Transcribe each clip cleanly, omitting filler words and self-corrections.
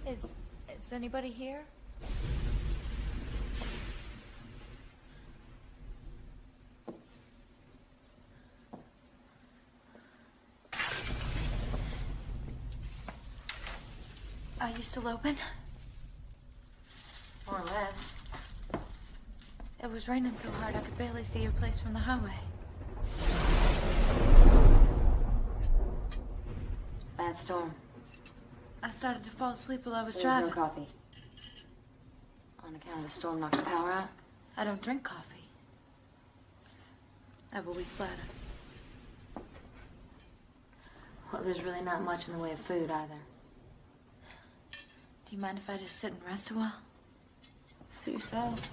Is anybody here? Are you still open? More or less. It was raining so hard I could barely see your place from the highway. It's a bad storm. I started to fall asleep while I was There's driving. no coffee. On account of the storm knocking the power out? I don't drink coffee. I have a weak bladder. Well, there's really not much in the way of food either. Do you mind if I just sit and rest a while? Suit yourself.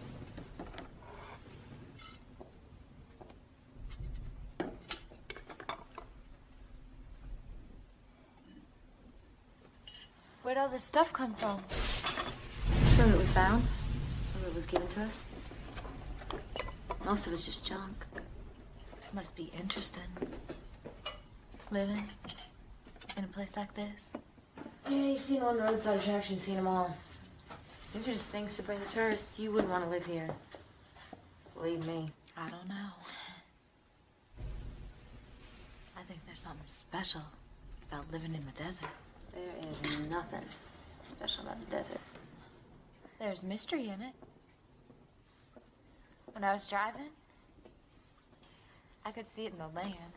Where'd all this stuff come from? Some that we found. Some that was given to us. Most of it's just junk. Must be interesting. Living in a place like this. Yeah, you've seen on the roadside attractions, seen them all. These are just things to bring the tourists. You wouldn't want to live here. Believe me. I don't know. I think there's something special about living in the desert. There is nothing special about the desert. There's mystery in it. When I was driving, I could see it in the land.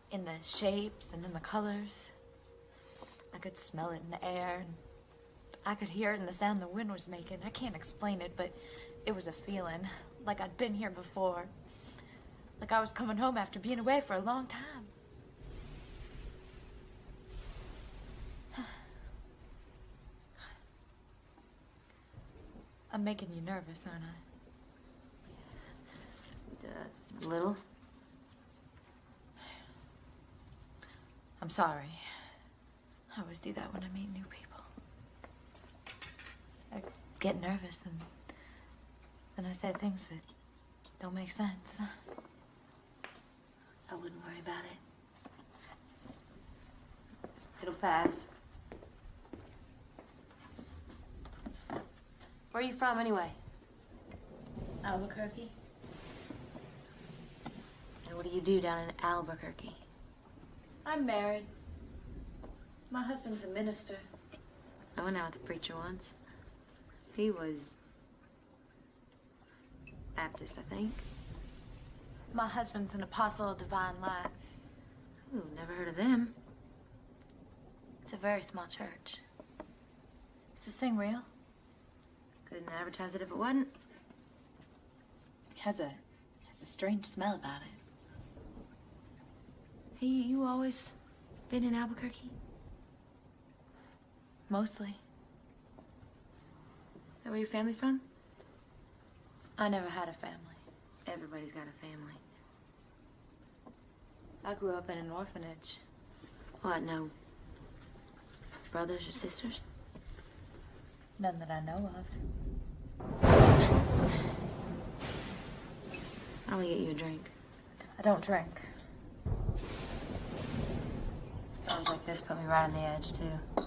In the shapes and in the colors. I could smell it in the air, and I could hear it in the sound the wind was making. I can't explain it, but it was a feeling like I'd been here before. Like I was coming home after being away for a long time. I'm making you nervous, aren't I? A little. I'm sorry. I always do that when I meet new people. I get nervous and then I say things that don't make sense. I wouldn't worry about it. It'll pass. Where are you from, anyway? Albuquerque? And what do you do down in Albuquerque? I'm married. My husband's a minister. I went out with a preacher once. He was Baptist, I think. My husband's an apostle of divine life. Ooh, never heard of them. It's a very small church. Is this thing real? Couldn't advertise it if it wasn't. It has a strange smell about it. Hey, you always been in Albuquerque? Mostly. Is that where your family from? I never had a family. Everybody's got a family. I grew up in an orphanage. What, no brothers or sisters? None that I know of. Why don't we get you a drink? I don't drink. Storms like this put me right on the edge, too. I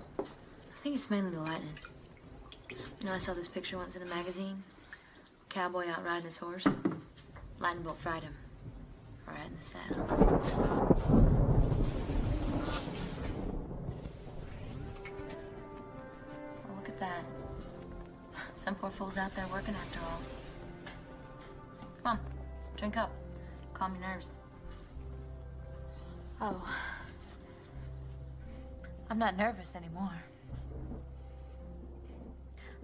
think it's mainly the lightning. You know, I saw this picture once in a magazine. Cowboy out riding his horse. Lightning bolt fried him. Right in the saddle. Well, look at that. Some poor fool's out there working after all. Come on, drink up. Calm your nerves. Oh. I'm not nervous anymore.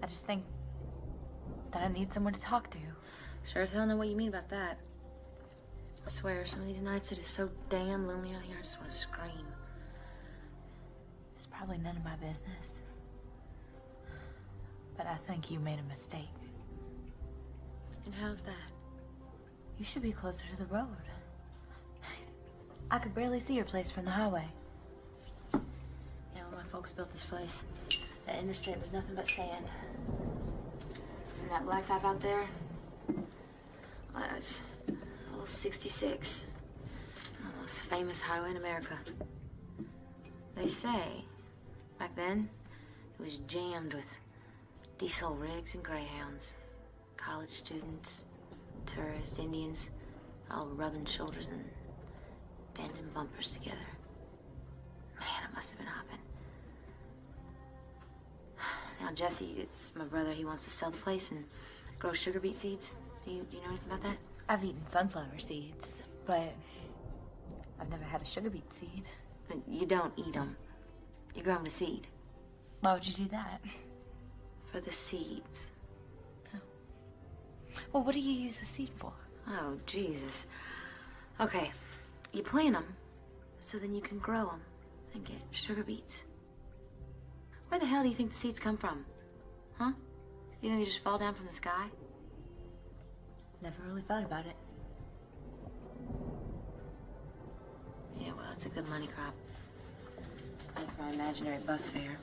I just think that I need someone to talk to. Sure as hell know what you mean about that. I swear, some of these nights it is so damn lonely out here, I just want to scream. It's probably none of my business. But I think you made a mistake. And how's that? You should be closer to the road. I could barely see your place from the highway. Yeah, when my folks built this place, that interstate was nothing but sand. And that blacktop out there, well, that was old 66. The most famous highway in America. They say, back then, It was jammed with diesel rigs and greyhounds. College students, tourists, Indians, all rubbing shoulders and bending bumpers together. Man, it must have been hopping. Now, Jesse, it's my brother. He wants to sell the place and grow sugar beet seeds. Do you know anything about that? I've eaten sunflower seeds, but I've never had a sugar beet seed. You don't eat them. You grow them to seed. Why would you do that? For the seeds. Oh. Well, what do you use the seed for? Oh, Jesus. Okay, you plant them so then you can grow them and get sugar beets. Where the hell do you think the seeds come from? Huh? You think they just fall down from the sky? Never really thought about it. Yeah, well, it's a good money crop. Like my imaginary bus fare.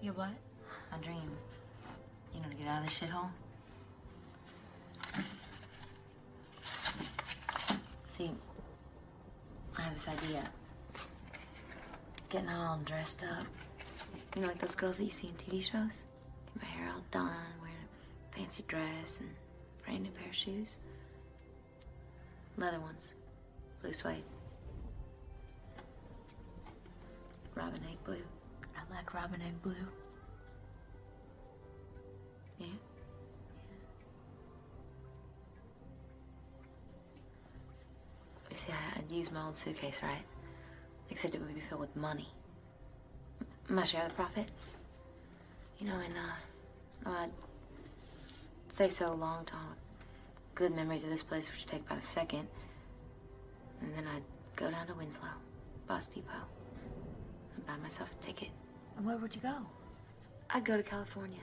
Your what? My dream. You know, to get out of this shithole. See, I have this idea. Getting all dressed up. You know, like those girls that you see in TV shows? Get my hair all done, wearing a fancy dress and brand new pair of shoes. Leather ones. Blue suede. Robin egg blue. I like robin egg blue. Yeah? You see, I'd use my old suitcase, right? Except it would be filled with money. My share of the profit. You know, and, I'd say so long to all good memories of this place, which would take about a second. And then I'd go down to Winslow, Bus Depot, and buy myself a ticket. And where would you go? I'd go to California.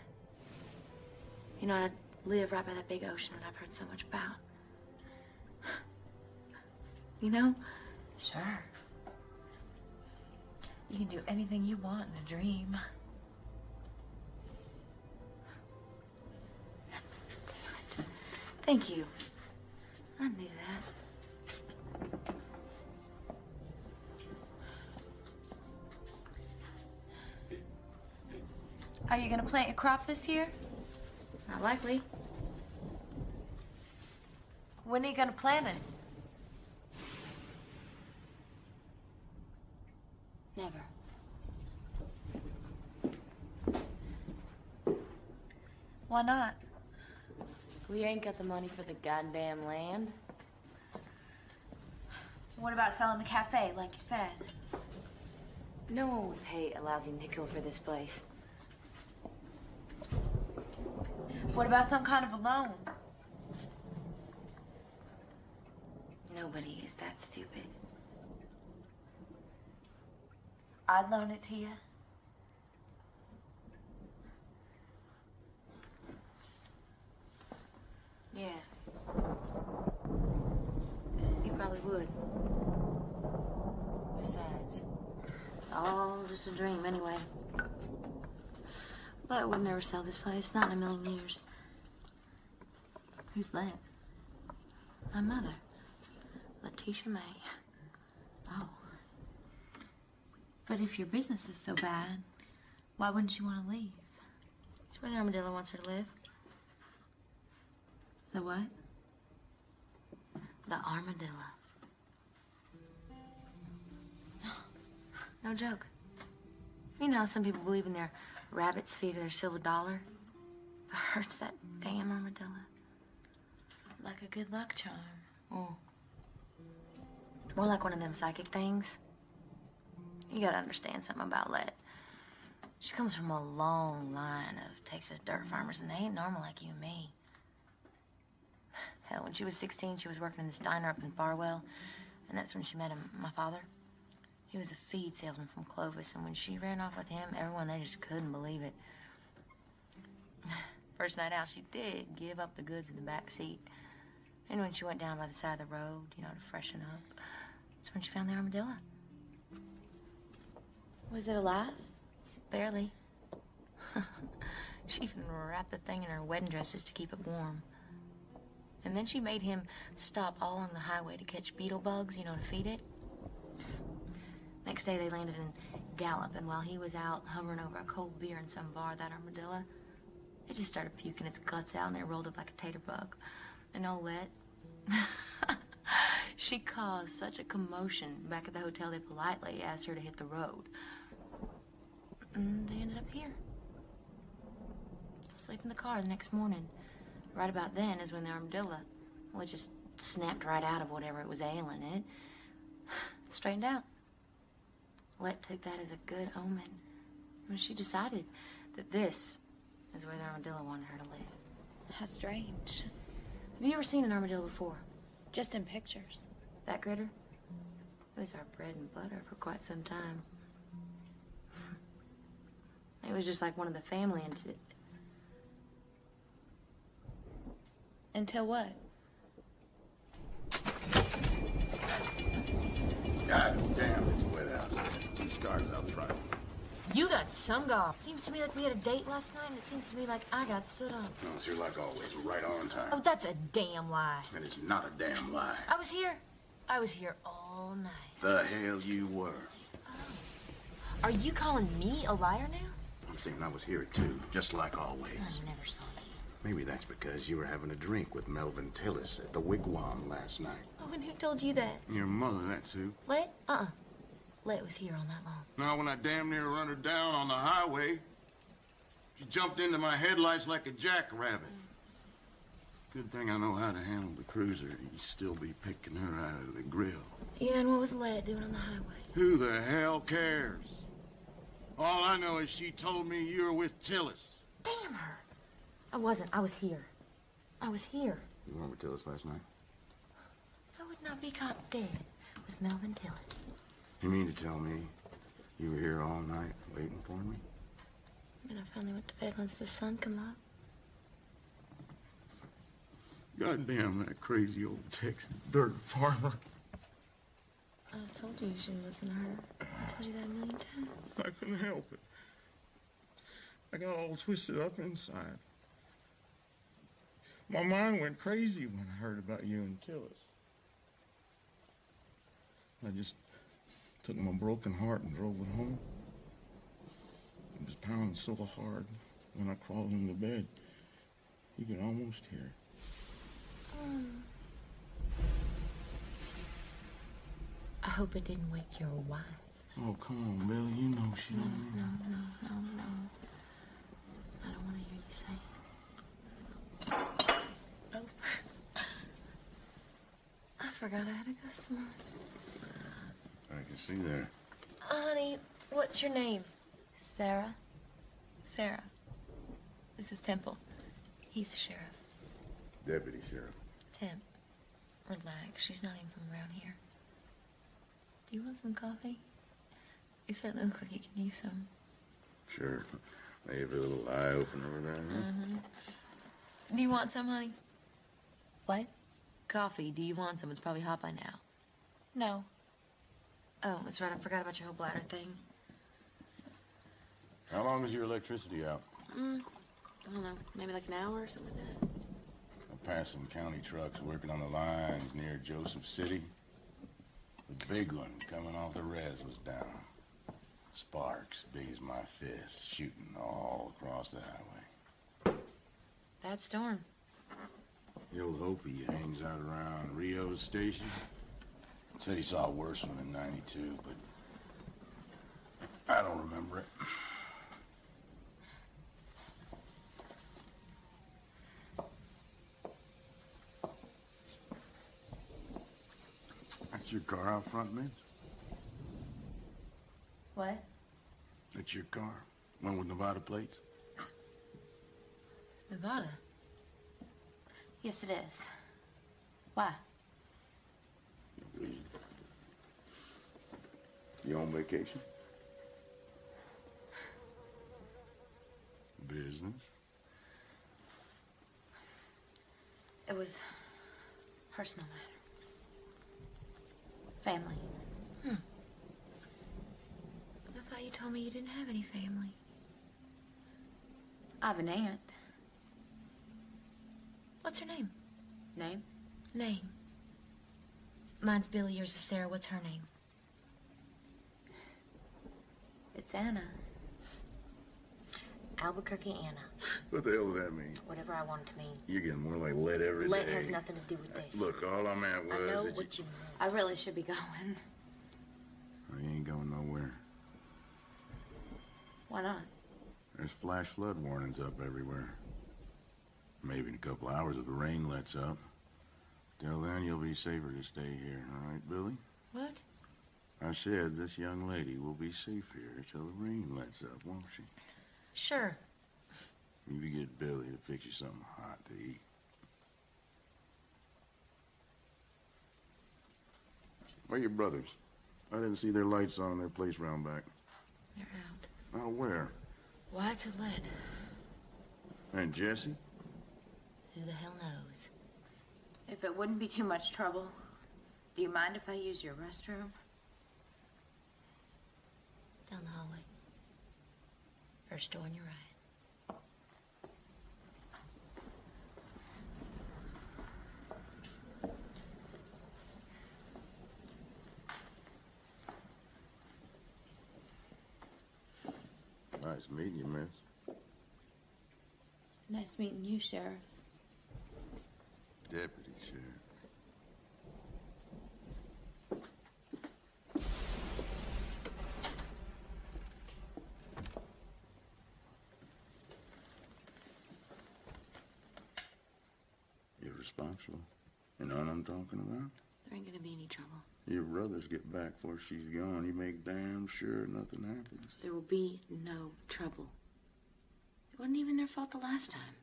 You know, I'd live right by that big ocean that I've heard so much about. You know? Sure. You can do anything you want in a dream. Damn it. Thank you. I knew that. Are you gonna plant your crop this year? Not likely. When are you gonna plant it? Never. Why not? We ain't got the money for the goddamn land. What about selling the cafe, like you said? No one would pay a lousy nickel for this place. What about some kind of a loan? Nobody is that stupid. I'd loan it to you. Yeah. You probably would. Besides, it's all just a dream anyway. Let would never sell this place, not in a million years. Who's that? My mother, Letitia May. Oh. But if your business is so bad, why wouldn't you want to leave? It's where the armadillo wants her to live. The what? The armadillo. No joke. You know how some people believe in their rabbit's feet or their silver dollar? It hurts that damn armadillo. Like a good luck charm. Oh. More like one of them psychic things. You gotta understand something about Let. She comes from a long line of Texas dirt farmers, and they ain't normal like you and me. Hell, when she was 16, she was working in this diner up in Farwell, and that's when she met my father. He was a feed salesman from Clovis, and when she ran off with him, everyone, they just couldn't believe it. First night out, she did give up the goods in the back seat. And when she went down by the side of the road, you know, to freshen up, that's when she found the armadillo. Was it alive? Barely. She even wrapped the thing in her wedding dress just to keep it warm. And then she made him stop all along the highway to catch beetle bugs, you know, to feed it. Next day, they landed in Gallup, and while he was out hovering over a cold beer in some bar, that armadillo, it just started puking its guts out, and it rolled up like a tater bug. And Olette, she caused such a commotion back at the hotel, they politely asked her to hit the road. And they ended up here. Asleep in the car the next morning. Right about then is when the armadillo, well, it just snapped right out of whatever it was ailing it. Straightened out. Let took that as a good omen. When she decided that this is where the armadillo wanted her to live. How strange. Have you ever seen an armadillo before? Just in pictures. That critter? It was our bread and butter for quite some time. It was just like one of the family Until what? God damn, it's wet out. These cars out front. You got some gall. Seems to me like we had a date last night, and it seems to me like I got stood up. No, it's here like always. We're right on time. Oh, that's a damn lie. And it's not a damn lie. I was here. I was here all night. The hell you were. Are you calling me a liar now? I'm saying I was here too, just like always. I never saw that. Maybe that's because you were having a drink with Melvin Tillis at the Wigwam last night. Oh, and who told you that? Your mother, that's who. Let? Let was here all night long. Now, when I damn near run her down on the highway, she jumped into my headlights like a jackrabbit. Good thing I know how to handle the cruiser. You'd still be picking her out of the grill. Yeah, and what was Let doing on the highway? Who the hell cares? All I know is she told me you were with Tillis. Damn her. I wasn't. I was here. I was here. You weren't with Tillis last night? I would not be caught dead with Melvin Tillis. You mean to tell me you were here all night waiting for me? And I finally went to bed once the sun come up. Goddamn that crazy old Texas dirt farmer. I told you you shouldn't listen to her. I told you that a million times. I couldn't help it. I got all twisted up inside. My mind went crazy when I heard about you and Tillis. I just took my broken heart and drove it home. It was pounding so hard when I crawled into bed, you could almost hear it. I hope it didn't wake your wife. Oh, come on, Billy. You know she don't No. know. I don't want to hear you say it. Oh. I forgot I had a customer. I can see that. Honey, what's your name? Sarah? Sarah. This is Temple. He's the sheriff. Deputy Sheriff. Temp, relax. She's not even from around here. Do you want some coffee? You certainly look like you can use some. Sure. Maybe a little eye-opener around here. Do you want some, honey? What? Coffee. Do you want some? It's probably hot by now. No. Oh, that's right. I forgot about your whole bladder thing. How long is your electricity out? I don't know. Maybe like an hour or something like that. Passing county trucks working on the lines near Joseph City. The big one coming off the res was down. Sparks, big as my fist, shooting all across the highway. Bad storm. The old Hopi hangs out around Rio's station. Said he saw a worse one in '92, but I don't remember it. That's your car out front, miss? What? That's your car? One with Nevada plates? Nevada. Yes, it is. Why? You on vacation? Business? It was personal matter. Family. I thought you told me you didn't have any family. I have an aunt. What's her name? Name? Name. Mine's Billy, yours is Sarah. What's her name? It's Anna. Albuquerque Anna. What the hell does that mean? Whatever I want it to mean. You're getting more like lead every day. Lead has nothing to do with this. Look, all I meant was I know that what you mean. I really should be going. You ain't going nowhere. Why not? There's flash flood warnings up everywhere. Maybe in a couple hours if the rain lets up. Till then, you'll be safer to stay here, all right, Billy? What? I said this young lady will be safe here till the rain lets up, won't she? Sure. You can get Billy to fix you something hot to eat. Where are your brothers? I didn't see their lights on in their place round back. They're out. Oh, where? What's with lead? And Jesse? Who the hell knows? If it wouldn't be too much trouble, do you mind if I use your restroom? Down the hallway. First door on your right. Nice meeting you, miss. Nice meeting you, Sheriff. Deputy Sheriff. You're responsible. You know what I'm talking about? There ain't gonna be any trouble. Your brothers get back before she's gone. You make damn sure nothing happens. There will be no trouble. It wasn't even their fault the last time.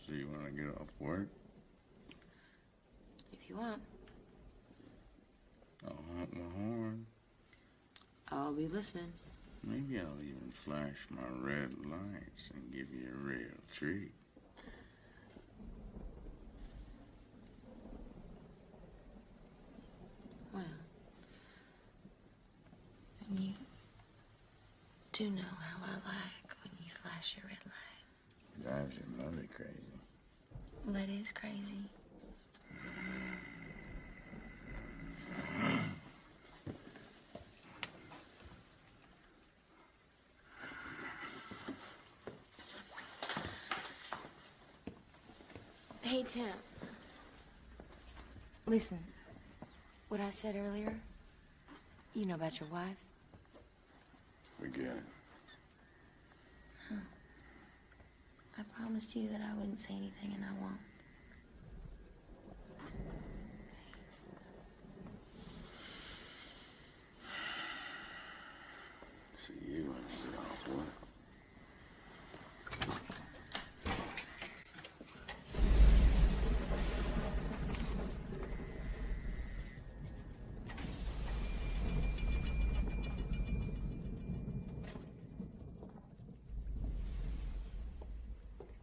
So you want to get off work? If you want, I'll honk my horn. I'll be listening. Maybe I'll even flash my red lights and give you a real treat. Well, and you do know how I like when you flash your red light. Drives your mother crazy. That is crazy. Hey, Tim. Listen, what I said earlier, you know about your wife? Forget it. I promised you that I wouldn't say anything, and I won't. See you when I get off work.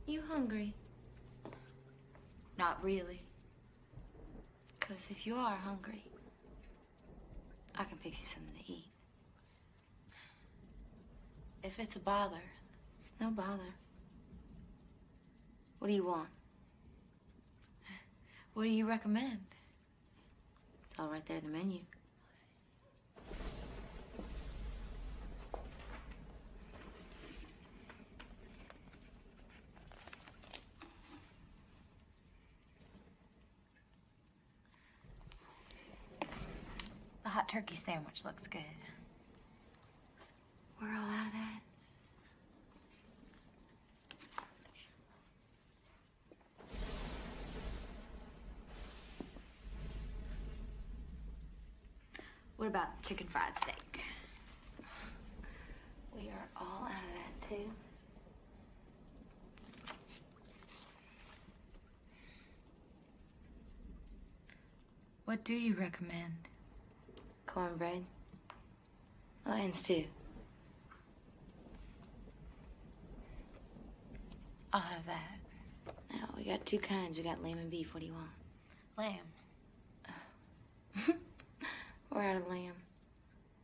You hungry? Not really. 'Cause if you are hungry, I can fix you something to eat. If it's a bother, It's no bother. What do you want? what do you recommend? It's all right there in the menu. The hot turkey sandwich looks good. We're all out of that. What about chicken fried steak? We are all out of that, too. What do you recommend? Cornbread. Lions, too. I'll have that. Now, we got two kinds. We got lamb and beef. What do you want? Lamb. We're out of lamb.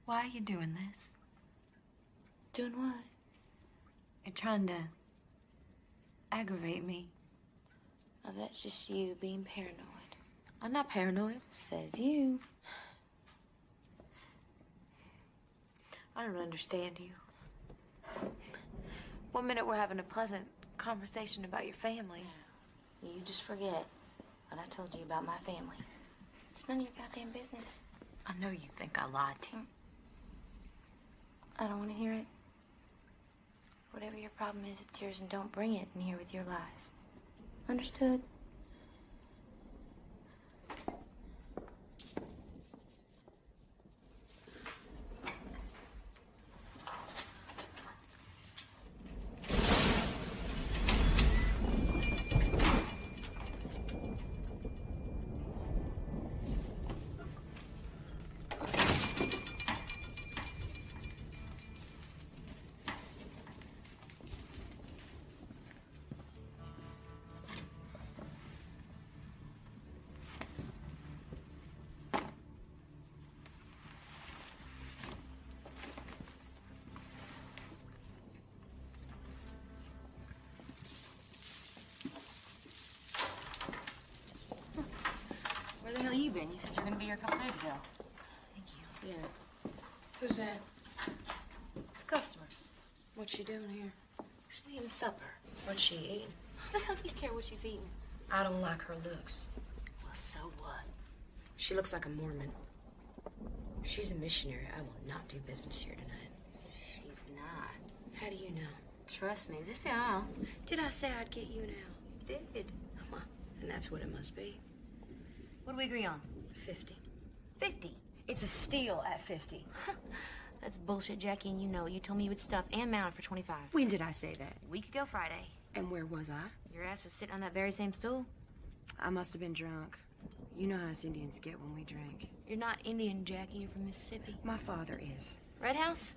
Why are you doing this? Doing what? You're trying to aggravate me. Oh, that's just you being paranoid. I'm not paranoid. Says you. I don't understand you. One minute we're having a pleasant conversation about your family. You just forget what I told you about my family. It's none of your goddamn business. I know you think I lied to you. I don't want to hear it. Whatever your problem is, it's yours, and don't bring it in here with your lies. Understood? Where the hell you been? You said you were gonna be here a couple days ago. Thank you. Yeah. Who's that? It's a customer. What's she doing here? She's eating supper. What's she eating? What the hell do you care what she's eating? I don't like her looks. Well, so what? She looks like a Mormon. She's a missionary. I will not do business here tonight. She's not. How do you know? Trust me. Is this the aisle? Did I say I'd get you now? You did. Well, and that's what it must be. What do we agree on? 50. 50. It's a steal at 50. That's bullshit, Jackie, and you know it. You told me you would stuff and mount for 25. When did I say that? A week ago Friday. And where was I? Your ass was sitting on that very same stool. I must have been drunk. You know how us Indians get when we drink. You're not Indian, Jackie. You're from Mississippi. My father is. Red House?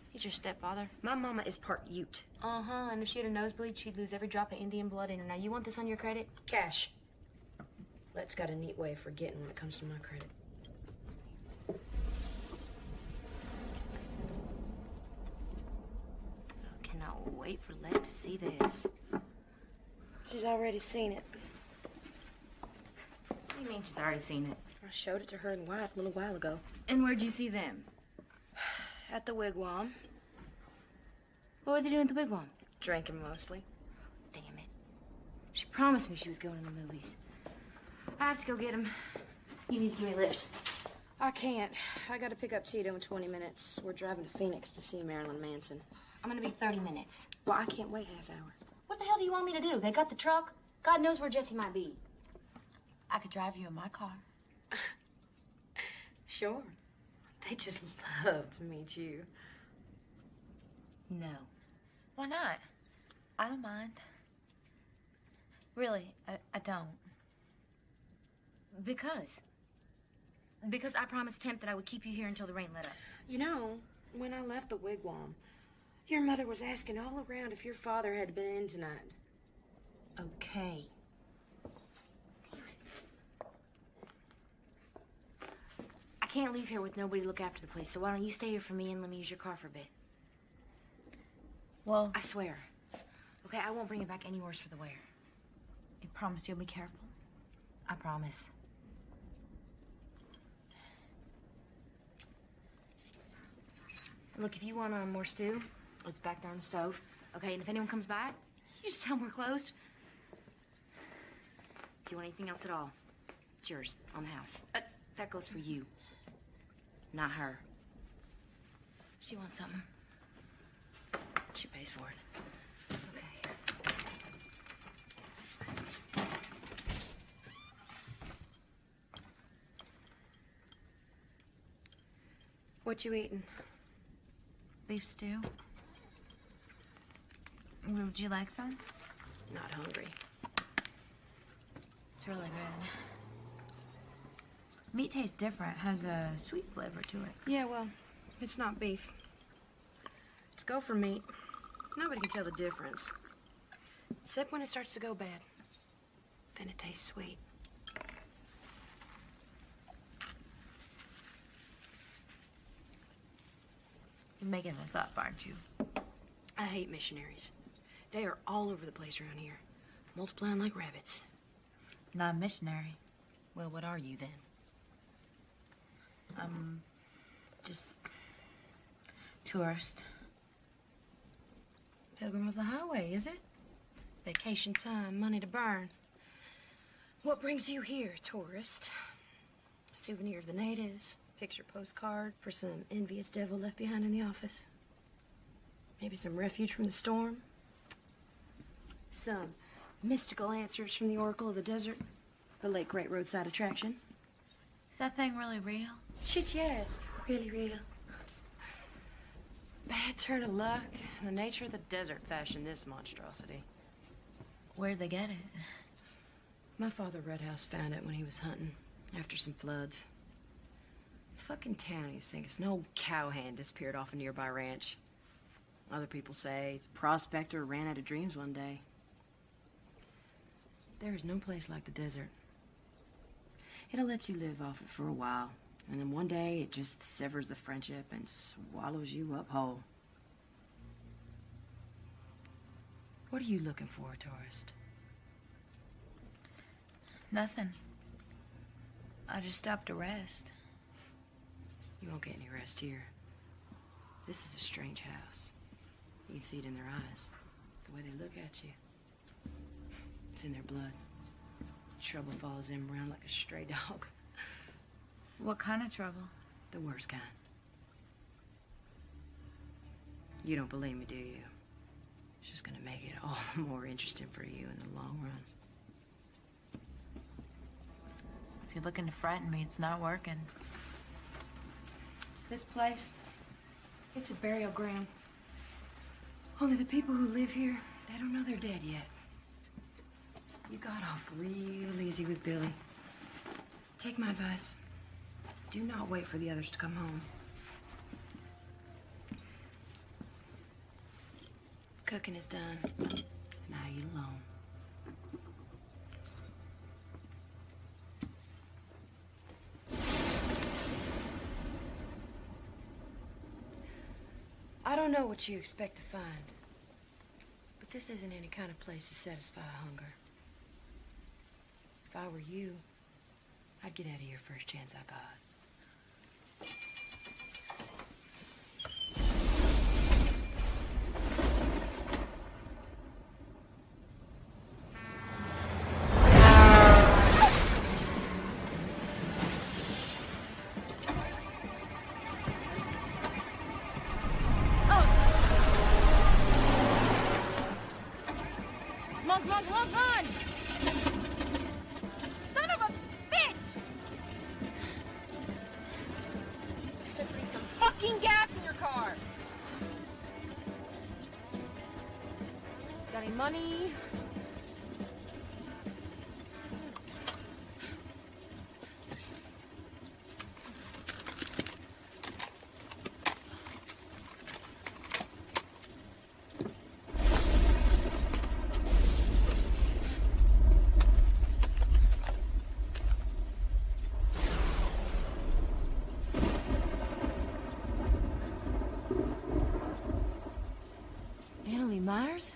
He's your stepfather. My mama is part Ute. Uh-huh, and if she had a nosebleed, she'd lose every drop of Indian blood in her. Now, you want this on your credit? Cash. Let's got a neat way of forgetting when it comes to my credit. Cannot wait for Let to see this. She's already seen it. What do you mean she's already seen it? I showed it to her and Wyatt a little while ago. And where'd you see them? At the wigwam. What were they doing at the wigwam? Drinking mostly. Damn it. She promised me she was going to the movies. I have to go get him. You need to give me a lift. I can't. I gotta pick up Tito in 20 minutes. We're driving to Phoenix to see Marilyn Manson. I'm gonna be 30 minutes. Well, I can't wait half hour. What the hell do you want me to do? They got the truck. God knows where Jesse might be. I could drive you in my car. Sure. They just love to meet you. No. Why not? I don't mind. Really, I don't. Because I promised Temp that I would keep you here until the rain let up. You know, when I left the wigwam, your mother was asking all around if your father had been in tonight. Okay. I can't leave here with nobody to look after the place, so why don't you stay here for me and let me use your car for a bit? Well, I swear. Okay, I won't bring it back any worse for the wear. you promised you'll be careful. I promise. Look, if you want more stew, it's back there on the stove. Okay, and if anyone comes by, you just tell them we're closed. If you want anything else at all, it's yours on the house. That goes for you, not her. She wants something. She pays for it. Okay. What you eating? Beef stew. Would you like some? Not hungry. It's really good. Meat tastes different. Has a sweet flavor to it. Yeah, well, it's not beef. It's gopher meat. Nobody can tell the difference. Except when it starts to go bad. Then it tastes sweet. You're making this up, aren't you? I hate missionaries. They are all over the place around here, multiplying like rabbits. Not a missionary. Well, what are you then? Just tourist. Pilgrim of the highway, is it? Vacation time, money to burn. What brings you here, tourist? A souvenir of the natives, picture postcard for some envious devil left behind in the office. Maybe some refuge from the storm. Some mystical answers from the Oracle of the Desert, the late great roadside attraction. Is that thing really real? Shit, yeah, it's really real. Bad turn of luck. The nature of the desert fashioned this monstrosity. Where'd they get it? My father Redhouse found it when he was hunting, after some floods. Fucking townies think it's an old cowhand disappeared off a nearby ranch. Other people say it's a prospector who ran out of dreams one day. There is no place like the desert. It'll let you live off it for a while, and then one day it just severs the friendship and swallows you up whole. What are you looking for, tourist? Nothing. I just stopped to rest. You won't get any rest here. This is a strange house. You can see it in their eyes, the way they look at you. It's in their blood. Trouble follows them around like a stray dog. What kind of trouble? The worst kind. You don't believe me, do you? It's just gonna make it all the more interesting for you in the long run. If you're looking to frighten me, it's not working. This place, it's a burial ground. Only the people who live here, they don't know they're dead yet. You got off real easy with Billy. Take my advice. Do not wait for the others to come home. Cooking is done. Now you alone. I don't know what you expect to find, but this isn't any kind of place to satisfy hunger. If I were you, I'd get out of here first chance I got. Run! Son of a bitch! Just bring some fucking gas in your car. Got any money? Myers?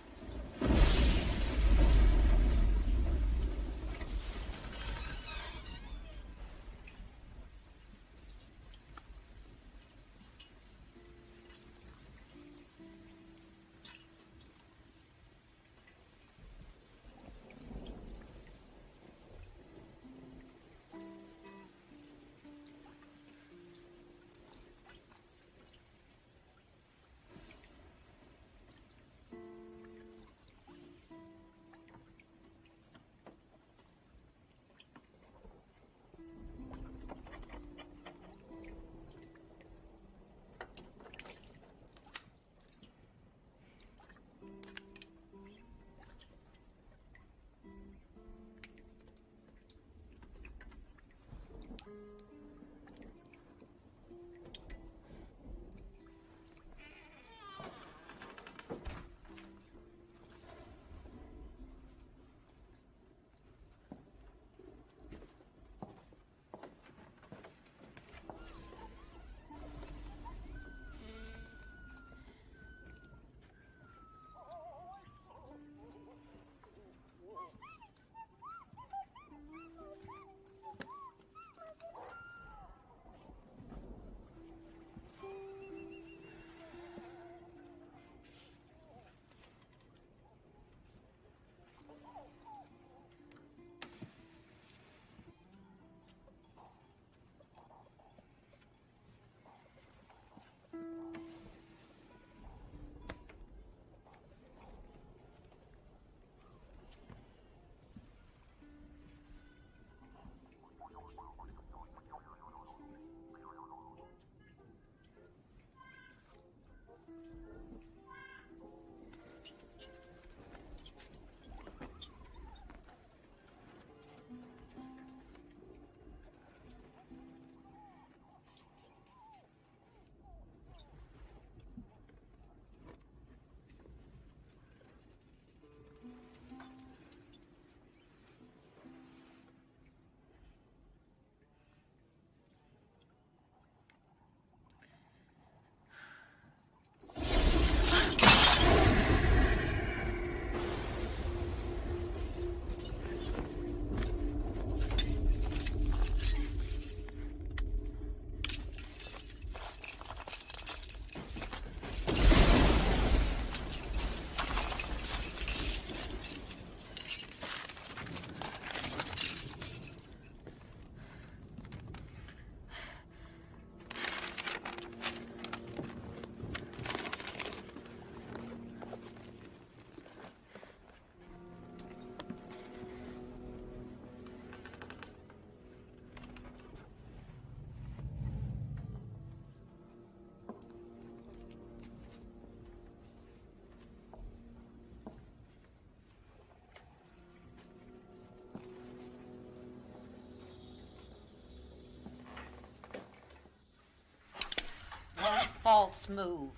false move.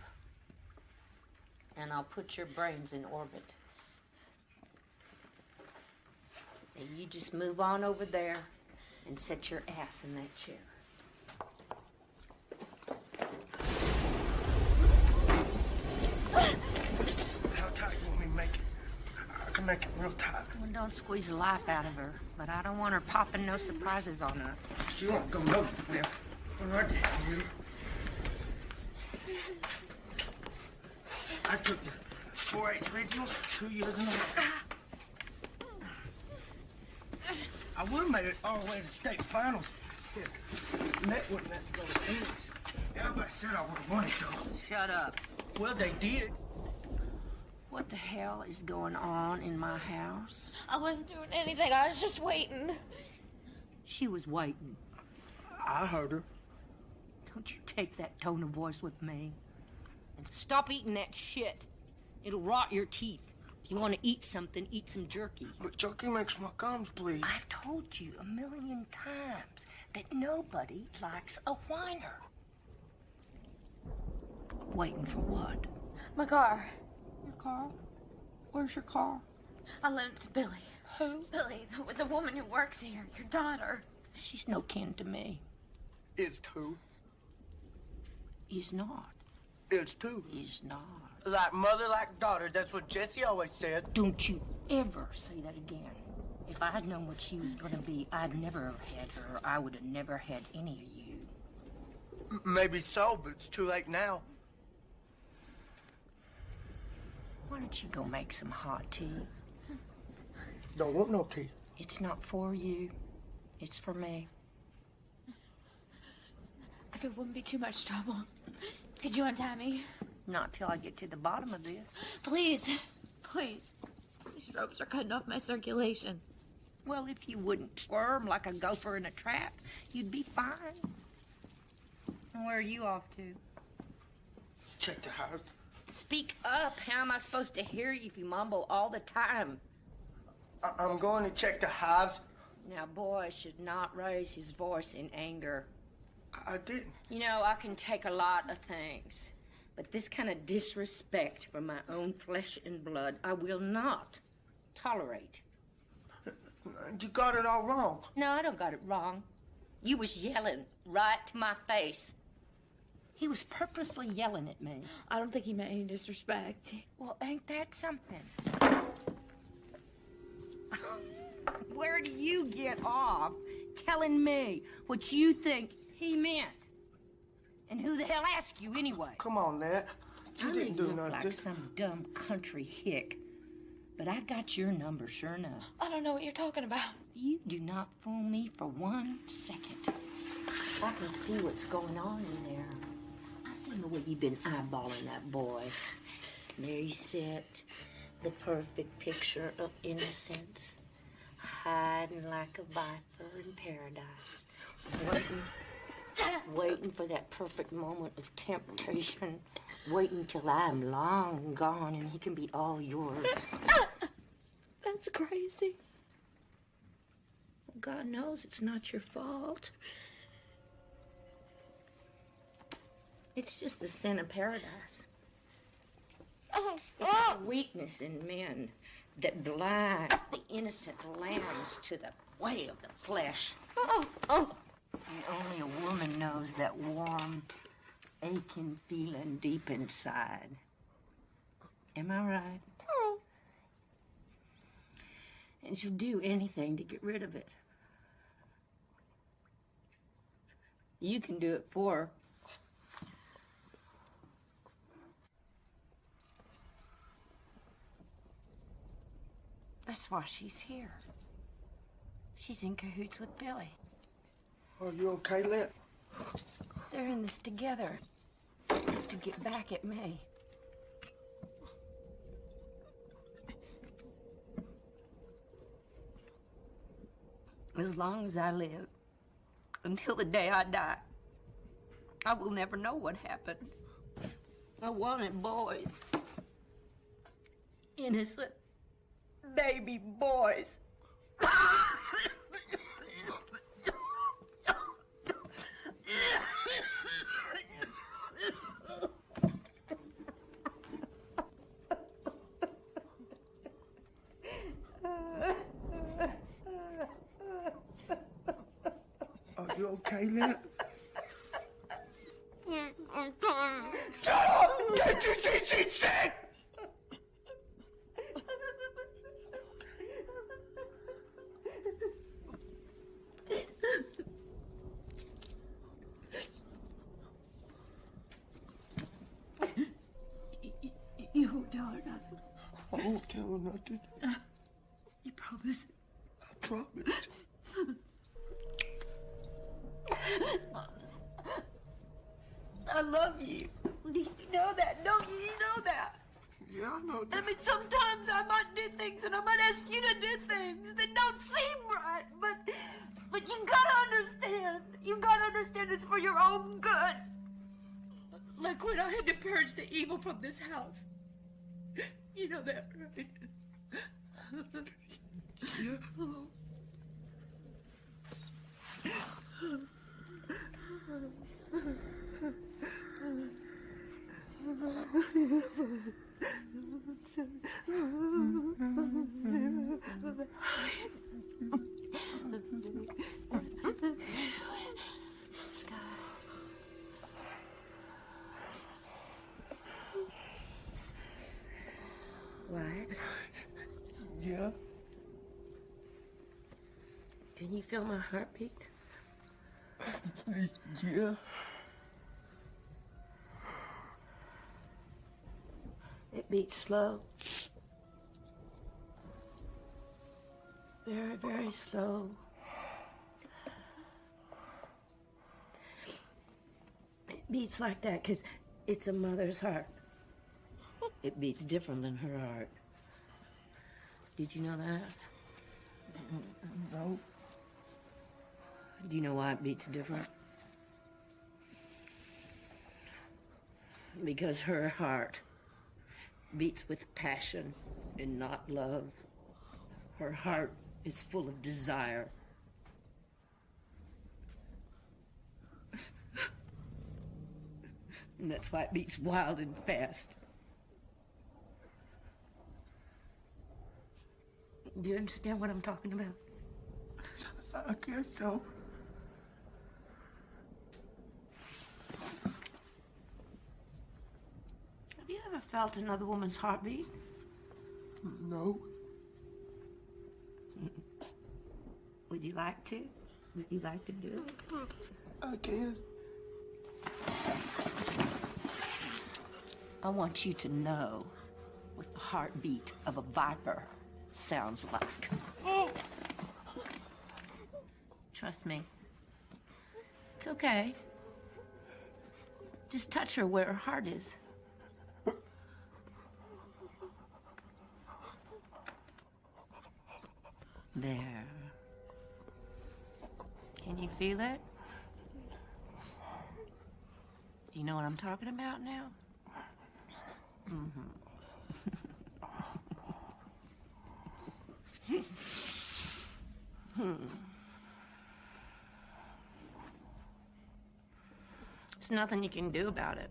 And I'll put your brains in orbit. And you just move on over there and set your ass in that chair. How tight you want me to make it? I can make it real tight. Well, don't squeeze the life out of her, but I don't want her popping no surprises on us. She won't go nowhere. All right, you. I took the 4-H regionals 2 years in a row. I would have made it all the way to the state finals since Met wouldn't let me go to Phoenix. Everybody said I would have won it, though. Shut up. Well, they did. What the hell is going on in my house? I wasn't doing anything. I was just waiting. She was waiting. I heard her. Don't you take that tone of voice with me. And stop eating that shit. It'll rot your teeth. If you want to eat something, eat some jerky. But jerky makes my gums bleed. I've told you a million times that nobody likes a whiner. Waiting for what? My car. Your car? Where's your car? I lent it to Billy. Who? Billy, the woman who works here, your daughter. She's no kin to me. It's two. He's not. It's two. He's not. Like mother, like daughter. That's what Jesse always said. Don't you ever say that again. If I had known what she was going to be, I'd never have had her. I would have never had any of you. Maybe so, but it's too late now. Why don't you go make some hot tea? Don't want no tea. It's not for you. It's for me. If it wouldn't be too much trouble, could you untie me? Not till I get to the bottom of this. Please. Please. These ropes are cutting off my circulation. Well, if you wouldn't squirm like a gopher in a trap, you'd be fine. And where are you off to? Check the house. Speak up. How am I supposed to hear you if you mumble all the time? I'm going to check the hives. Now, boy should not raise his voice in anger. I didn't. You know, I can take a lot of things, but this kind of disrespect for my own flesh and blood, I will not tolerate. You got it all wrong. No, I don't got it wrong. You was yelling right to my face. He was purposely yelling at me. I don't think he meant any disrespect. Well, ain't that something? Where do you get off telling me what you think he meant? And who the hell asked you anyway? Come on, Nat. You didn't do look nothing. like some dumb country hick, but I got your number, sure enough. I don't know what you're talking about. You do not fool me for 1 second. I can see what's going on in there. I see the way you've been eyeballing that boy. There you sit, the perfect picture of innocence, hiding like a viper in paradise, waiting for that perfect moment of temptation, waiting till I'm long gone and he can be all yours. That's crazy. God knows it's not your fault. It's just the sin of paradise. It's the weakness in men that blinds the innocent lambs to the way of the flesh. And only a woman knows that warm, aching feeling deep inside. Am I right? And she'll do anything to get rid of it. You can do it for her. That's why she's here. She's in cahoots with Billy. Are you okay, Lit? They're in this together to get back at me. As long as I live, until the day I die, I will never know what happened. I wanted boys. Innocent baby boys. Caleb. Shut up! Can't you see she's sick? You won't tell her nothing. I won't tell her nothing. You promise? I promise. I love you. You know that, don't you? You know that. Yeah, I know I that. mean, sometimes I might do things and I might ask you to do things that don't seem right, but you gotta understand. You gotta understand it's for your own good. Like when I had to purge the evil from this house. You know that, right? Yeah. Wyatt, Yeah. can you feel my heartbeat? Yeah. It beats slow. Very, very slow. It beats like that because it's a mother's heart. It beats different than her heart. Did you know that? No. Do you know why it beats different? Because her heart beats with passion and not love. Her heart is full of desire. And that's why it beats wild and fast. Do you understand what I'm talking about? I guess so. Have you ever felt another woman's heartbeat? No. Would you like to? Would you like to do it? I can. I want you to know what the heartbeat of a viper sounds like. Trust me. It's okay. Just touch her where her heart is. There. Can you feel it? Do you know what I'm talking about now? Mm-hmm. There's nothing you can do about it.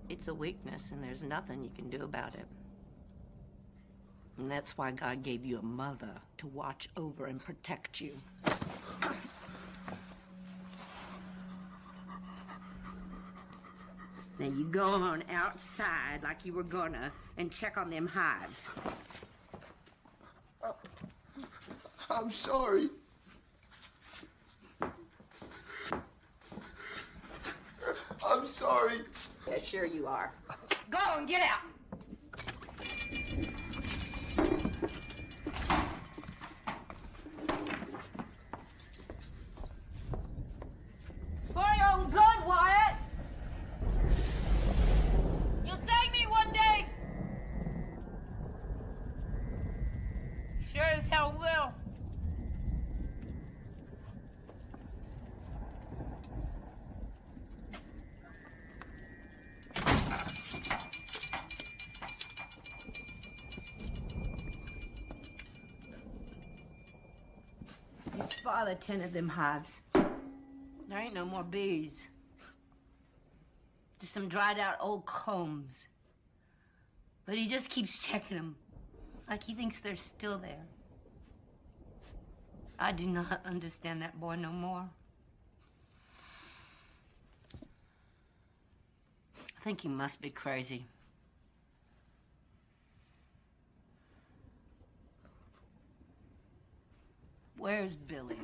It's a weakness, and there's nothing you can do about it. And that's why God gave you a mother to watch over and protect you. Now you go on outside like you were gonna and check on them hives. I'm sorry. I'm sorry. Yeah, sure you are. Go on, get out. For your own good, Wyatt. You'll thank me one day. Sure as hell will. Your father tended them hives. There ain't no more bees. Just some dried out old combs. But he just keeps checking them, like he thinks they're still there. I do not understand that boy no more. think he must be crazy. Where's Billy?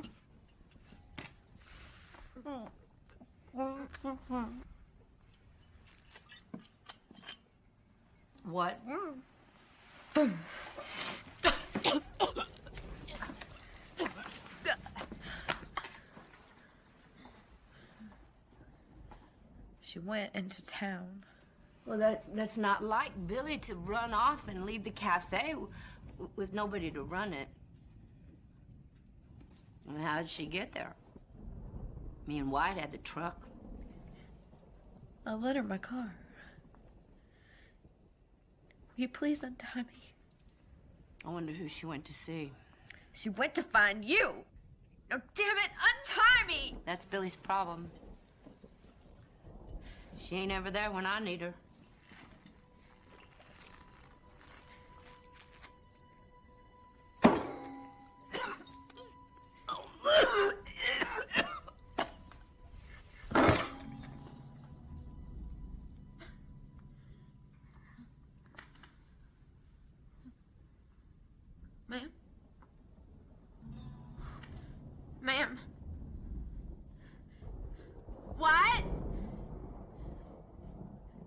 What? She went into town. Well, that's not like Billy to run off and leave the cafe with nobody to run it. And how did she get there? Me and White had the truck. I lent her my car. Will you please untie me? I wonder who she went to see. She went to find you. No, damn it, untie me! That's Billy's problem. She ain't ever there when I need her. Ma'am? Ma'am? What?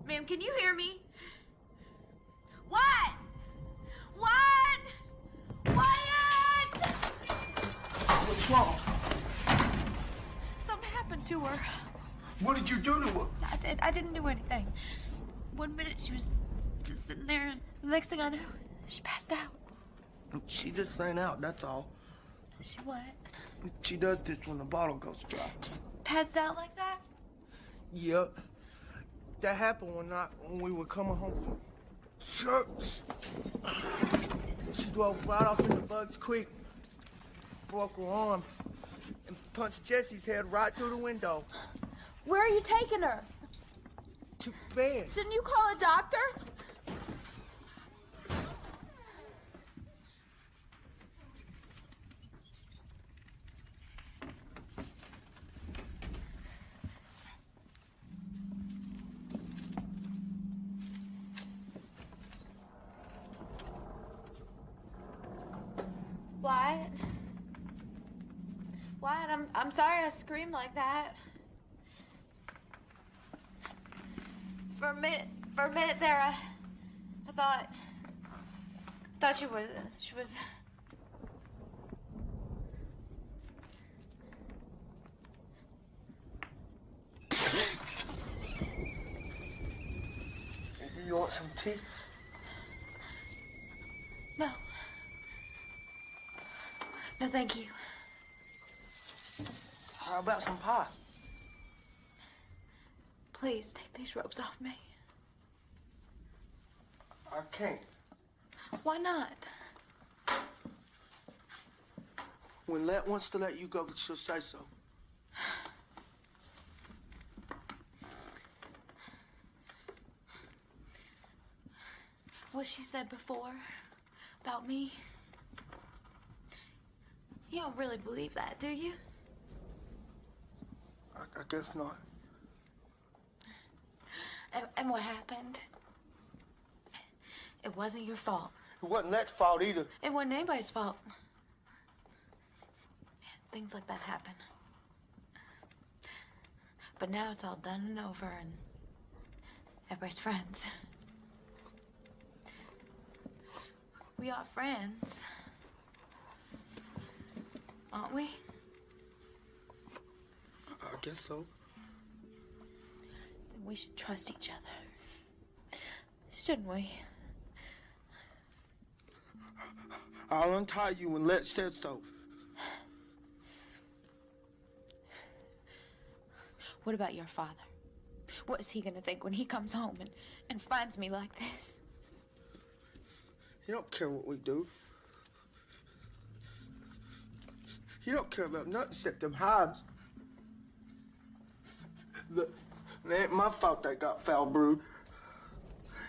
Ma'am, can you hear me? What? What? Wyatt! What's wrong? Something happened to her. What did you do to her? I didn't do anything. 1 minute she was just sitting there, and the next thing I knew, she passed out. She just ran out, that's all. She what? She does this when the bottle goes dry. Just passed out like that? Yep. That happened when we were coming home from church. She drove right off into Bugs Creek, broke her arm, and punched Jesse's head right through the window. Where are you taking her? To bed. Didn't you call a doctor? Wyatt? Wyatt, I'm sorry I screamed like that. For a minute there, I thought she was. You want some tea? No. No, thank you. How about some pie? Please take these robes off me. I can't. Why not? When Let wants to let you go, she'll say so. What she said before about me, you don't really believe that, do you? I guess not. And what happened? It wasn't your fault. It wasn't Let's fault either. It wasn't anybody's fault. Things like that happen. But now it's all done and over, and everybody's friends. We are friends, aren't we? I guess so. Then we should trust each other, shouldn't we? I'll untie you when Let says so. What about your father? What is he gonna think when he comes home and finds me like this? He don't care what we do. He don't care about nothing except them hives. Look, it ain't my fault they got foul brewed.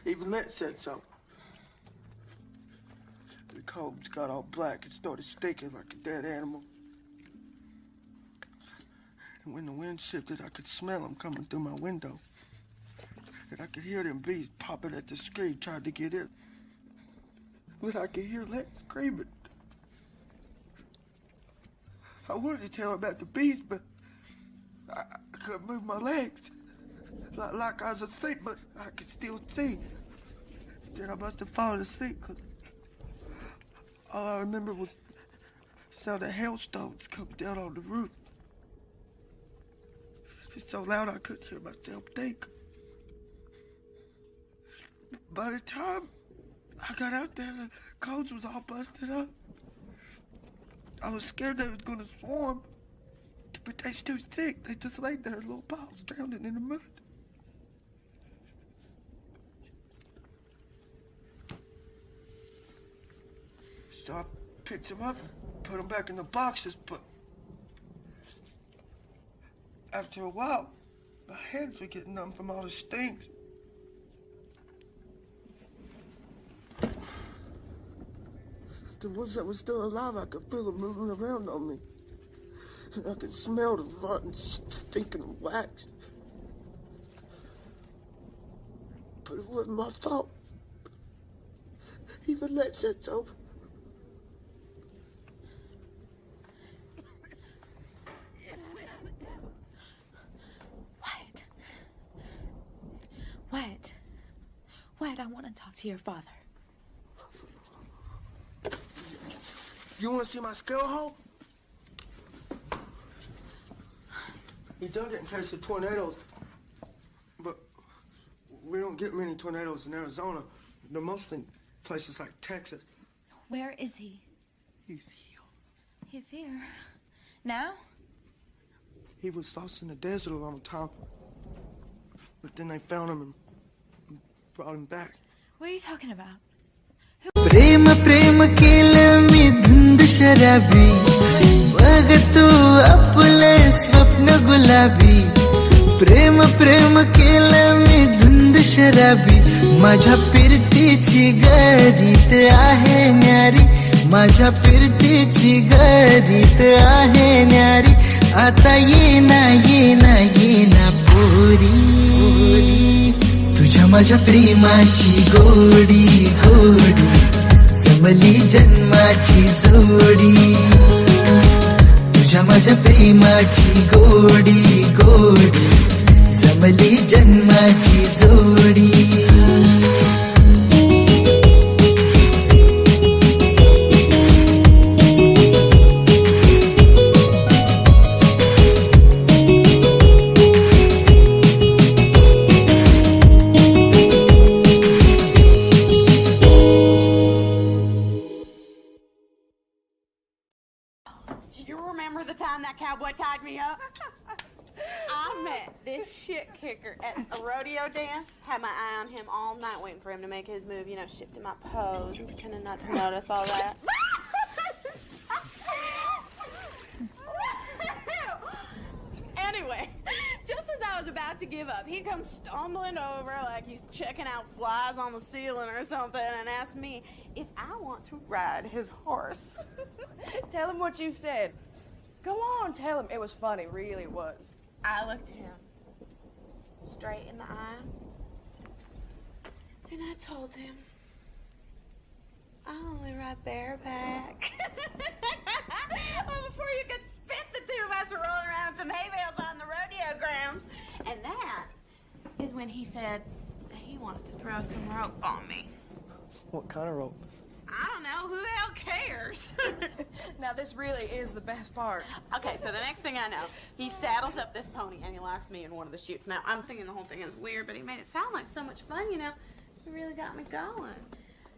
Even Let said so. The combs got all black and started stinking like a dead animal. And when the wind shifted, I could smell them coming through my window. and I could hear them bees popping at the screen trying to get in. But I could hear Lex screaming. I wanted to tell him about the bees, but I couldn't move my legs. Like I was asleep, but I could still see. Then I must have fallen asleep, because all I remember was the sound of hailstones come down on the roof. It's so loud I couldn't hear myself think. By the time I got out there, the cones was all busted up. I was scared they was gonna swarm, but they's too sick. They just laid there in little piles, drowning in the mud. So I picked them up, put them back in the boxes, but after a while, my hands were getting numb from all the stings. The ones that were still alive, I could feel them moving around on me. And I could smell the rotten, stinking of wax. But it wasn't my fault. Even Lex said so. Wyatt, I want to talk to your father. You want to see my scale hole? He dug it in case of tornadoes. But we don't get many tornadoes in Arizona. They're mostly in places like Texas. Where is he? He's here. He's here. Now? He was lost in the desert a long time. But then they found him and brought him back. What are you talking about? प्रेम प्रेम केलं मी धुंद शराबी बघतो आपले स्वप्न गुलाबी प्रेम प्रेम केलं मी धुंद शराबी माझ्या फिरतीची गरीत आहे न्यारी माझ्या फिरतीची गरीत आहे न्यारी आता येना पोरी तुझ्या माझ्या प्रेमाची गोडी गोडी जमली जन्माची जोडी तुझ्या माझ्या प्रेमाची गोडी गोडी जमली जन्माची जोडी Cowboy tied me up. I met this shit kicker at a rodeo dance. Had my eye on him all night waiting for him to make his move, you know, shifting my pose and pretending not to notice all that. Anyway, just as I was about to give up, he comes stumbling over like he's checking out flies on the ceiling or something and asks me if I want to ride his horse. Tell him what you said. Go on, tell him. It was funny, really was. I looked him straight in the eye, and I told him, I only ride bareback. Well, before you could spit, the two of us were rolling around in some hay bales on the rodeo grounds. And that is when he said that he wanted to throw some rope on me. What kind of rope? I don't know. Who the hell cares? Now, this really is the best part. Okay, so the next thing I know, he saddles up this pony and he locks me in one of the chutes. Now, I'm thinking the whole thing is weird, but he made it sound like so much fun, you know. He really got me going.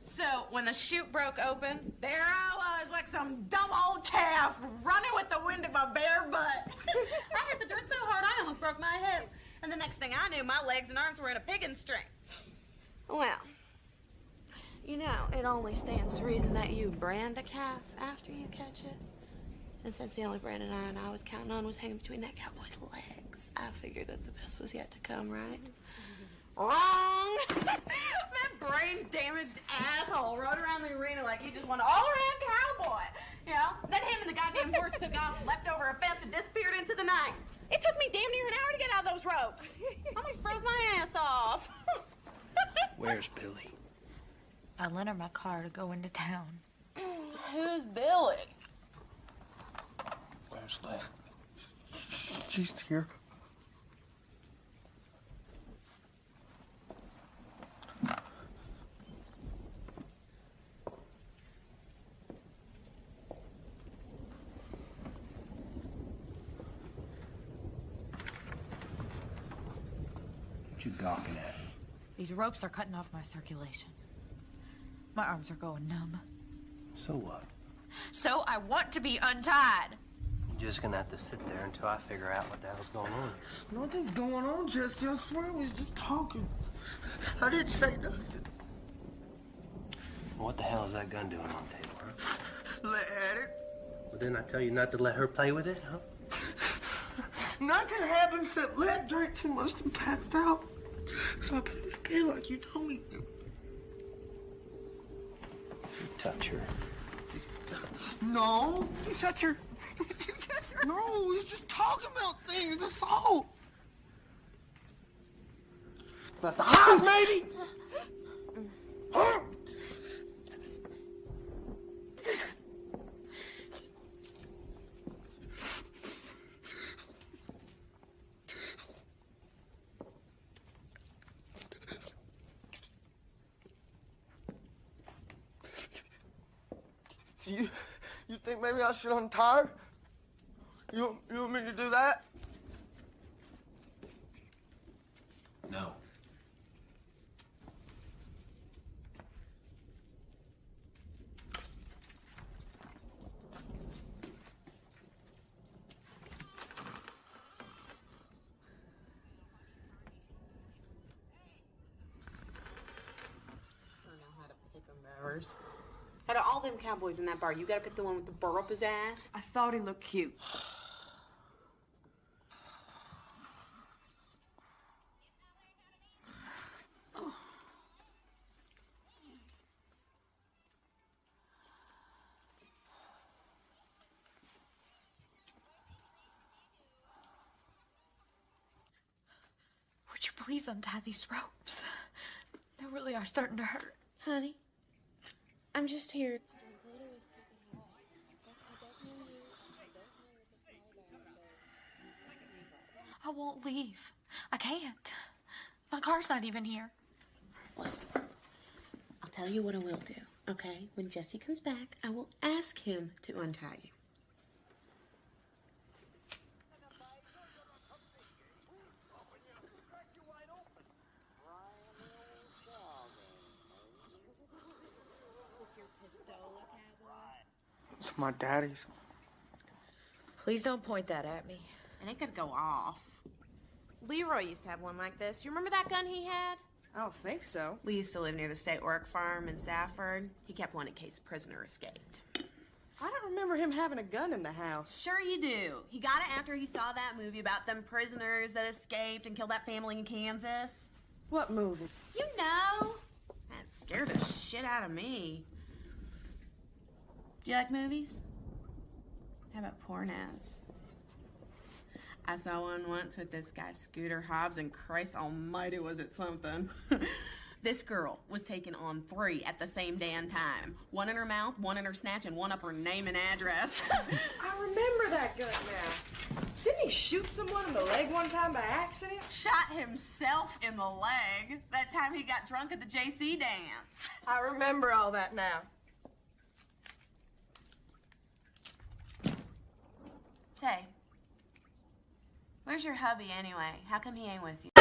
So, when the chute broke open, there I was like some dumb old calf running with the wind in my bare butt. I hit the dirt so hard I almost broke my hip. And the next thing I knew, my legs and arms were in a piggin' string. Well, you know, it only stands to reason that you brand a calf after you catch it. And since the only branded iron I was counting on was hanging between that cowboy's legs, I figured that the best was yet to come, right? Wrong! That brain-damaged asshole rode around the arena like he just won an all-around cowboy. You know? Then him and the goddamn horse took off, leapt over a fence, and disappeared into the night. It took me damn near an hour to get out of those ropes. Almost froze my ass off. Where's Billy? I lent her my car to go into town. Who's Billy? Where's Liz? She's here. What you gawking at? These ropes are cutting off my circulation. My arms are going numb. So what? So I want to be untied. You're just gonna have to sit there until I figure out what the hell's going on. Nothing's going on, Jesse. I swear we was just talking. I didn't say nothing. Well, what the hell is that gun doing on the table, huh? Let at it. Well, didn't I tell you not to let her play with it, huh? Nothing happened except Let drank too much and passed out. So I put her to bed like you told me to. You touch her. No. You touch her. No, we was just talking about things, that's all. About the house, maybe? Huh? You think maybe I should untie her? You want me to do that? No. Out of all them cowboys in that bar, you gotta pick the one with the burr up his ass. I thought he looked cute. Would you please untie these ropes? They really are starting to hurt. Honey, I'm just here. I won't leave. I can't. My car's not even here. Listen, I'll tell you what I will do, okay? When Jesse comes back, I will ask him to untie you. It's my daddy's. Please don't point that at me. And it could go off. Leroy used to have one like this. You remember that gun he had? I don't think so. We used to live near the state work farm in Safford. He kept one in case a prisoner escaped. I don't remember him having a gun in the house. Sure you do. He got it after he saw that movie about them prisoners that escaped and killed that family in Kansas. What movie? You know. That scared the shit out of me. Do you like movies? How about pornos? I saw one once with this guy, Scooter Hobbs, and Christ almighty was it something. This girl was taking on 3 at the same damn time. One in her mouth, one in her snatch, and one up her name and address. I remember that gun now. Didn't he shoot someone in the leg one time by accident? Shot himself in the leg that time he got drunk at the JC dance. I remember all that now. Say, where's your hubby anyway? How come he ain't with you?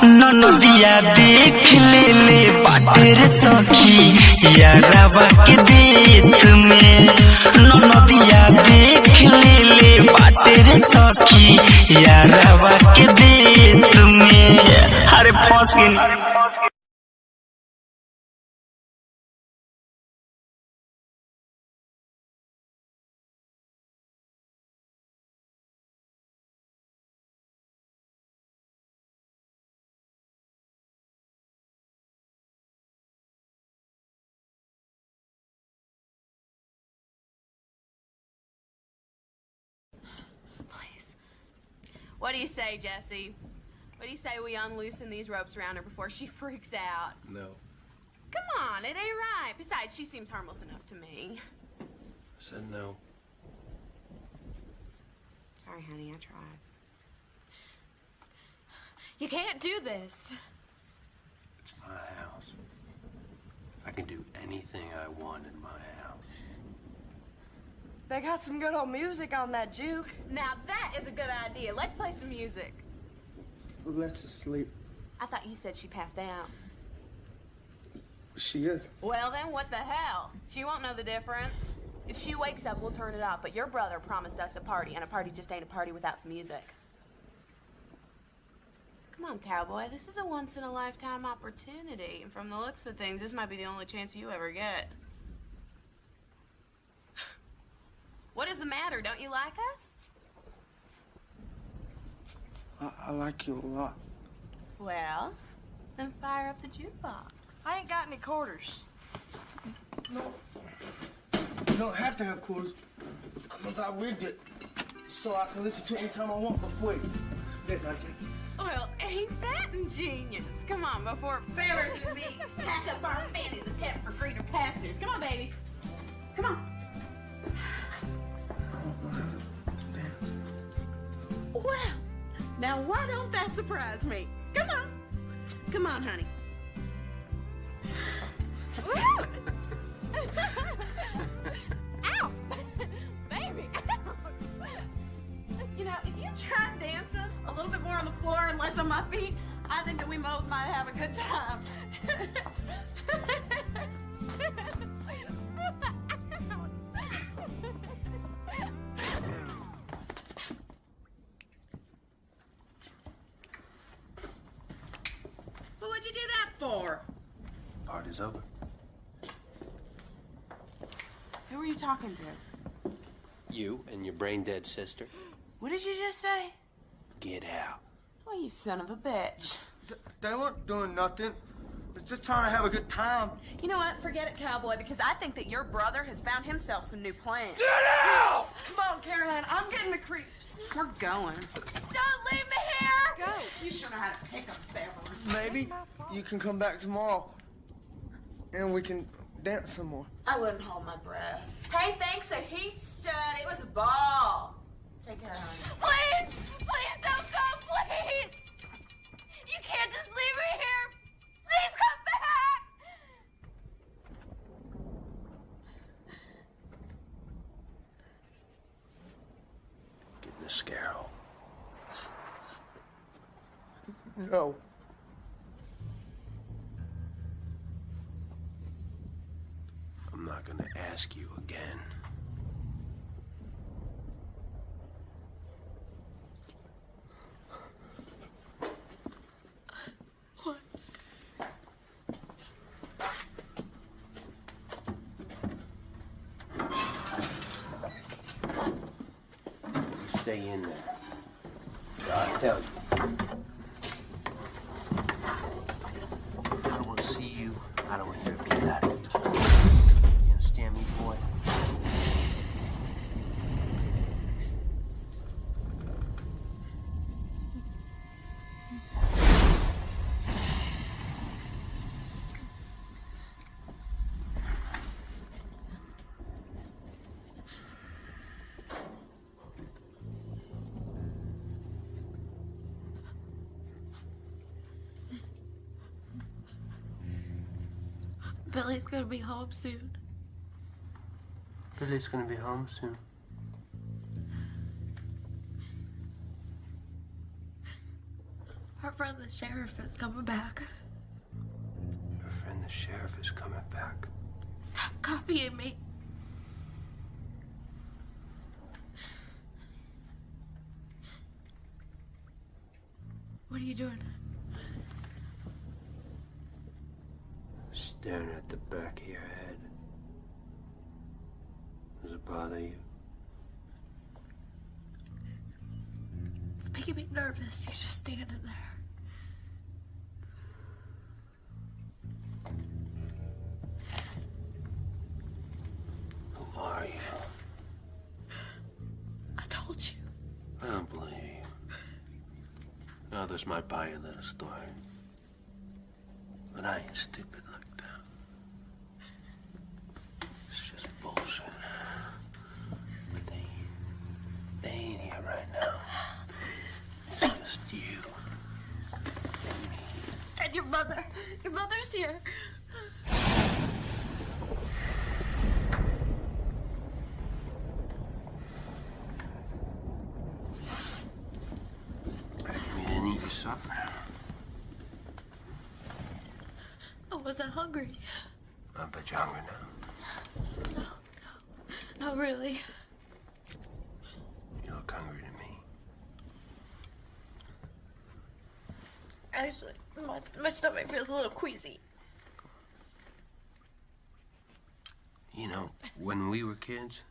नदिया देख ले ले बाटेर सखी यारावा के देत में नदिया देख ले ले बाटेर सखी यारावा के देत में अरे फंस गई। What do you say, Jesse? What do you say we unloosen these ropes around her before she freaks out? No. Come on, it ain't right. Besides, she seems harmless enough to me. I said no. Sorry, honey, I tried. You can't do this. It's my house. I can do anything I want in my house. They got some good old music on that juke. Now that is a good idea. Let's play some music. Let's asleep. I thought you said she passed out. She is. Well, then what the hell? She won't know the difference. If she wakes up, we'll turn it off. But your brother promised us a party, and a party just ain't a party without some music. Come on, cowboy. This is a once-in-a-lifetime opportunity. And from the looks of things, this might be the only chance you ever get. What is the matter? Don't you like us? I like you a lot. Well, then fire up the jukebox. I ain't got any quarters. No. You don't have to have quarters. Because I rigged it so I can listen to it anytime I want before you. Good night, Jesse. Well, ain't that ingenious? Come on, before Ferris and me pack up our fannies and head for greener pastures. Come on, baby. Come on. Well, now why don't that surprise me? Come on. Come on, honey. Woo! Ow! Baby, ow! You know, if you try dancing a little bit more on the floor and less on my feet, I think that we both might have a good time. But what'd you do that for? Party's over. Who were you talking to? You and your brain-dead sister. What did you just say? Get out. Oh, you son of a bitch. They weren't doing nothing. They're just trying to have a good time. You know what? Forget it, cowboy, because I think that your brother has found himself some new plans. Get out! Come on, Caroline. I'm getting the creeps. We're going. Don't leave me here! Go. You sure know how to pick up Beverly. Maybe you can come back tomorrow and we can dance some more. I wouldn't hold my breath. Hey, thanks a heap, stud. It was a ball. Take care, honey. Please! Please don't go, please! You can't just leave me here! Please come back! Get in the scarrow. No. I'm not gonna ask you again. What? You stay in there. I tell you. I don't want to see you. I don't want to hear a peep out of you. You understand me, boy? Billy's gonna be home soon. Billy's gonna be home soon. Our friend the sheriff is coming back. Your friend the sheriff is coming back. Stop copying me. What are you doing? Staring at the back of your head. Does it bother you? It's making me nervous. You're just standing there. Who are you? I told you. I don't believe you. Others might buy a little story. But I ain't stupid like that. It's just bullshit. But they ain't here right now. It's just you and me. And your mother. Your mother's here. You didn't eat your supper. I wasn't hungry. I bet you're hungry now. No, not really. You look hungry to me. Actually, my stomach feels a little queasy. You know, when we were kids,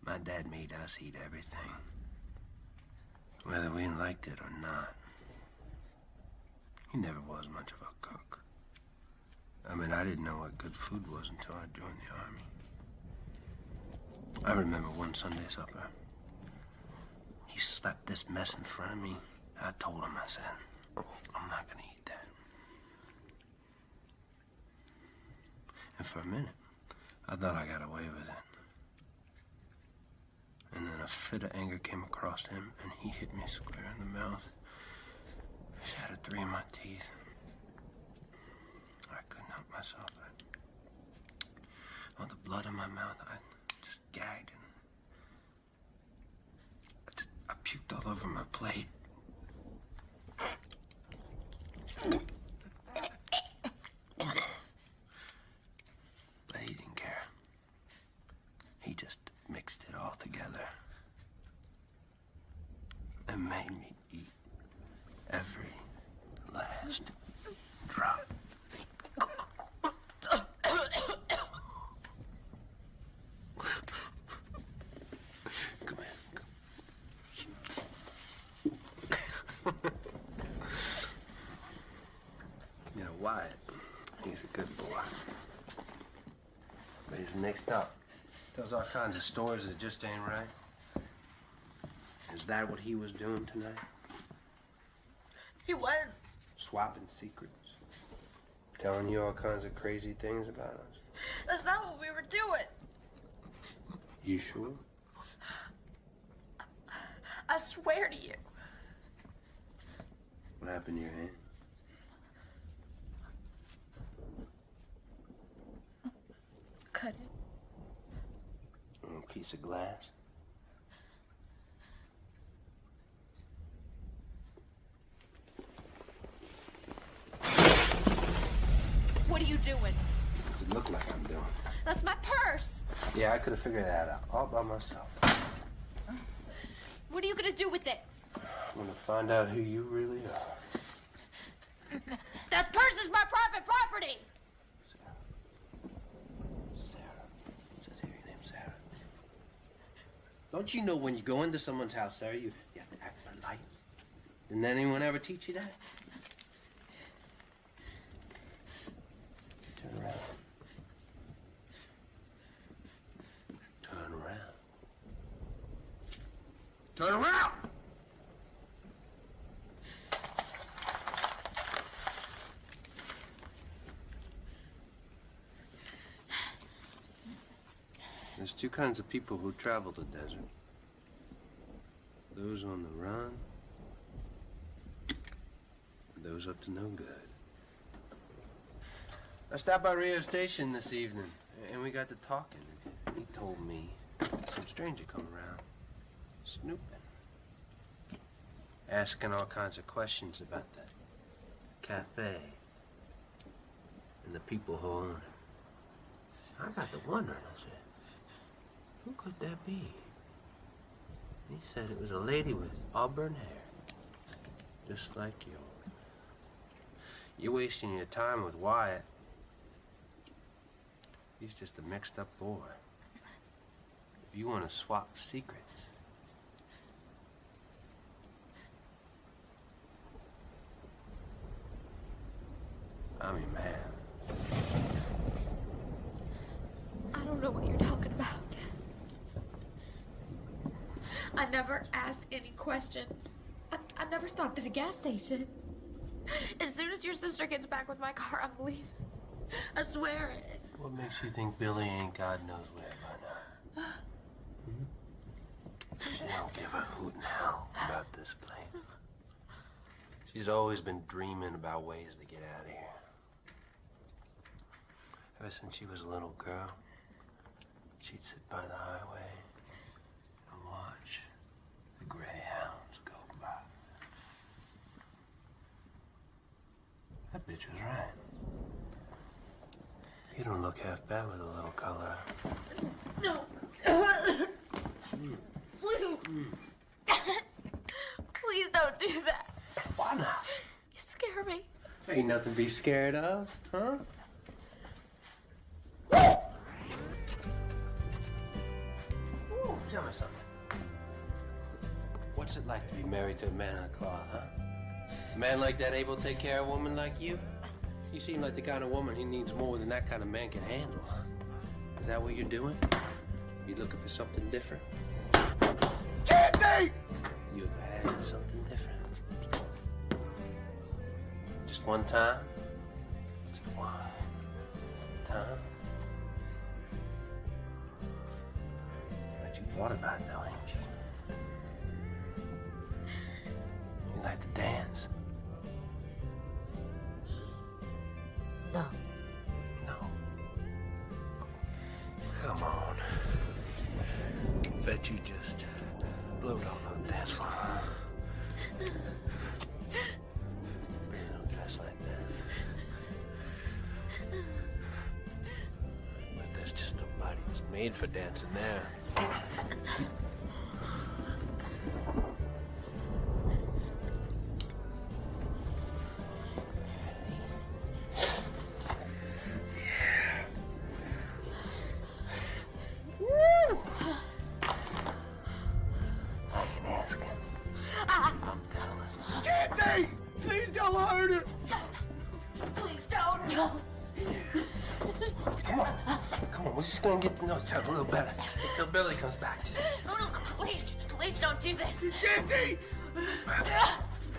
my dad made us eat everything. Whether we liked it or not. He never was much of a cook. I mean, I didn't know what good food was until I joined the Army. I remember one Sunday supper. He slapped this mess in front of me. I told him, I said, I'm not gonna eat that. And for a minute, I thought I got away with it. And then a fit of anger came across him, and he hit me square in the mouth. Shattered 3 of my teeth. I couldn't help myself. All the blood in my mouth, I just gagged and I puked all over my plate. But he didn't care. He just mixed it all together and made me eat every last drop. Come here. You know, Wyatt, he's a good boy. But he's mixed up. Tells all kinds of stories that just ain't right. Is that what he was doing tonight? He was. Swapping secrets. Telling you all kinds of crazy things about us. That's not what we were doing. You sure? I swear to you. What happened to your hand? Cut it. A piece of glass? What are you doing? What's it look like I'm doing? That's my purse. Yeah, I could have figured that out all by myself. What are you gonna do with it? I'm gonna find out who you really are. That purse is my private property. Sarah. Says here your name's Sarah. Don't you know when you go into someone's house, Sarah, you have to act polite? Didn't anyone ever teach you that? Turn around. Turn around. Turn around! There's two kinds of people who travel the desert. Those on the run, and those up to no good. I stopped by Rio Station this evening, and we got to talking. He told me some stranger come around, snooping, asking all kinds of questions about the cafe and the people who own it. I got to wondering, I said, who could that be? He said it was a lady with auburn hair, just like you. You're wasting your time with Wyatt. He's just a mixed up boy. If you want to swap secrets, I'm your man. I don't know what you're talking about. I never asked any questions. I never stopped at a gas station. As soon as your sister gets back with my car, I'm leaving. I swear it. What makes you think Billy ain't God knows where by now? She don't give a hoot now about this place. She's always been dreaming about ways to get out of here. Ever since she was a little girl, she'd sit by the highway and watch the greyhounds go by. That bitch was right. You don't look half bad with a little color. No. Please don't do that. Why not? You scare me. Ain't nothing to be scared of, huh? Ooh, tell me something. What's it like to be married to a man of the cloth, huh? A man like that able to take care of a woman like you? You seem like the kind of woman he needs more than that kind of man can handle, huh? Is that what you're doing? You looking for something different? Candy! You've had something different. Just one time? Just one time? But you thought about it now, ain't you? You like to dance? No. No. Come on. Bet you just blowed on the dance floor, huh? Really don't dress like that. But there's just a body that's made for dancing there. Please don't hurt her! Please don't. No. Come on. Come on, we're just gonna get to know each other a little better until Billy comes back. Just No, please don't do this. Kitty!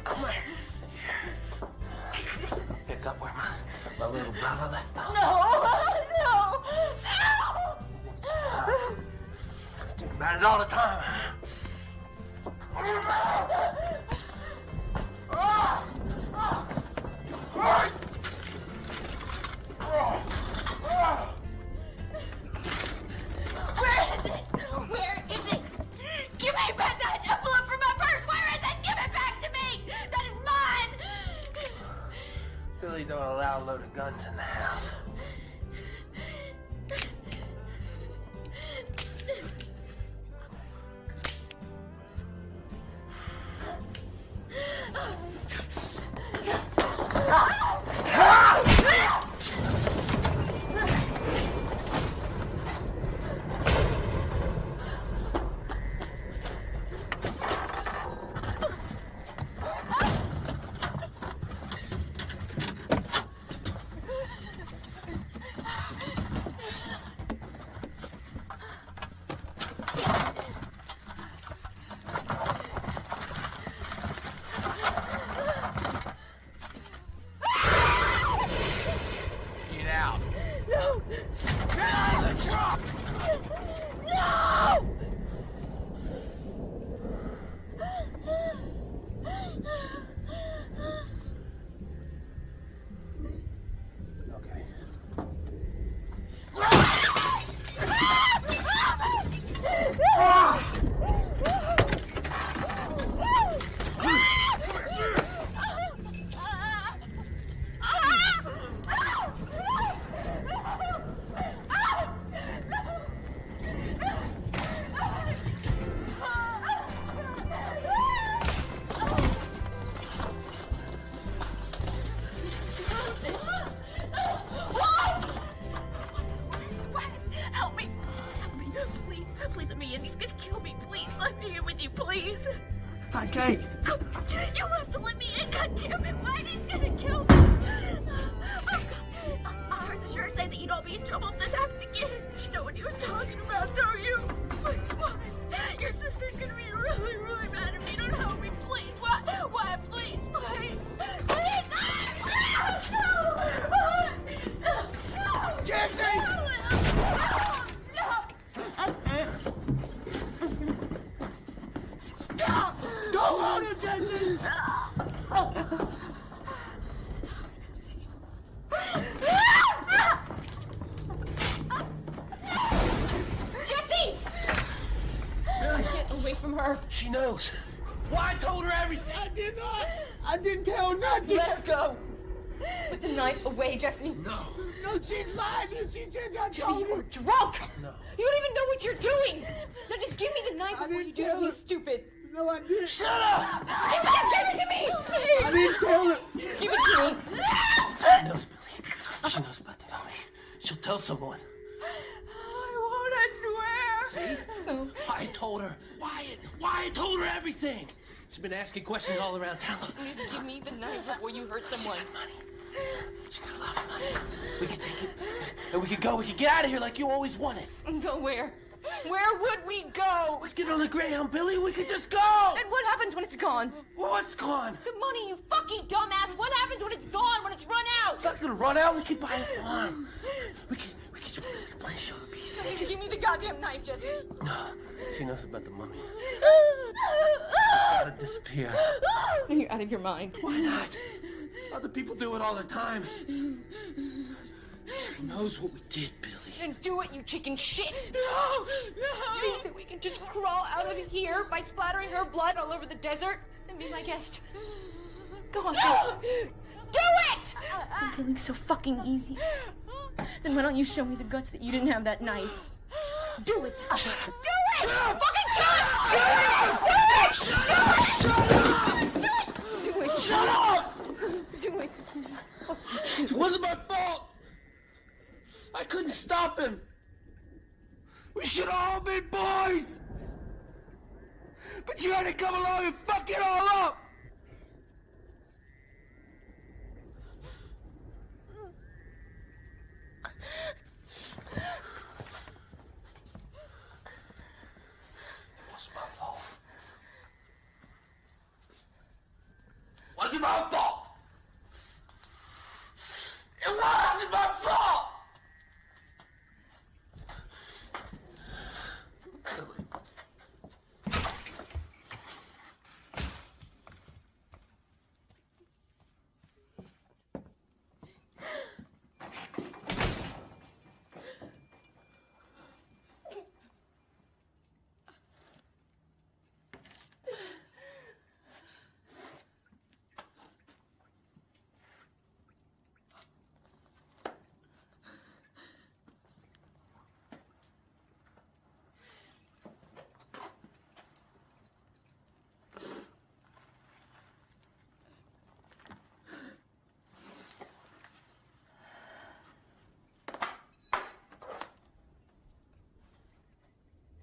come here. Pick up where my little brother left off. No. Think about it all the time. Where is it? Give me back that envelope from my purse. Where is it? Give it back to me. That is mine. Billy don't allow loaded guns in the house. Please. I can't. You have to let me in. God damn it. Why he's gonna kill me? Oh, God. I heard the sheriff say that you'd all be in trouble if this happened again. You know what he was talking about, don't you? Please, why? Your sister's gonna be really, really mad if you don't help me. Please, why? told you, Jason! Jesse! Get away from her. She knows. Well, I told her everything. I did not. I didn't tell her nothing. Let her go. Put the knife away, Jesse. No. No, she's lying. She says I Jesse, told you her. are drunk. No. You don't even know what you're doing. Now just give me the knife I before you didn't do tell something her. stupid. No, I didn't. Shut up! Just give it to me. I didn't tell her. Just give it to me. She knows, Billy. She knows about the mummy. She'll tell someone. I won't, I swear. See? I told her. Wyatt told her everything. She's been asking questions all around town. Please give me the knife before you hurt someone. She got a lot of money. We can take it, and we can go. We can get out of here like you always wanted. And go where? Where would we go? Let's get on the Greyhound, Billy. We could just go. And what happens when it's gone? What's gone? The money, you fucking dumbass. What happens when it's gone, when it's run out? It's not gonna run out. We can buy a farm. We can play show the pieces. Please give me the goddamn knife, Jesse. No, she knows about the mummy. It's gotta disappear. You're out of your mind. Why not? Other people do it all the time. She knows what we did, Billy. Then do it, you chicken shit. No! Do you think that we can just crawl out of here by splattering her blood all over the desert? Then be my guest. Go on, do it! Killing's so fucking easy. Then why don't you show me the guts that you didn't have that knife? Do it! Do it! Fucking do it! Shut up! Do it! It wasn't my fault. I couldn't stop him. We should have all been boys. But you had to come along and fuck it all up. Wasn't my fault. It wasn't my fault.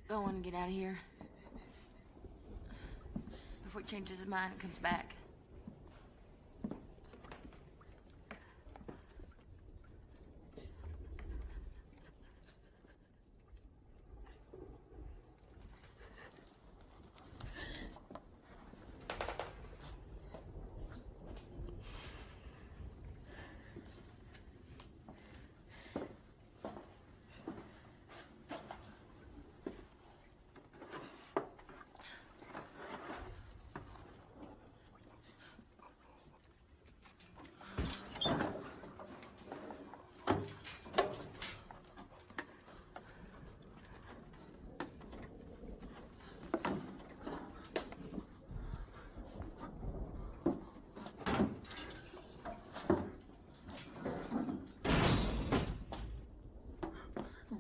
Go on and get out of here. Before he changes his mind and comes back.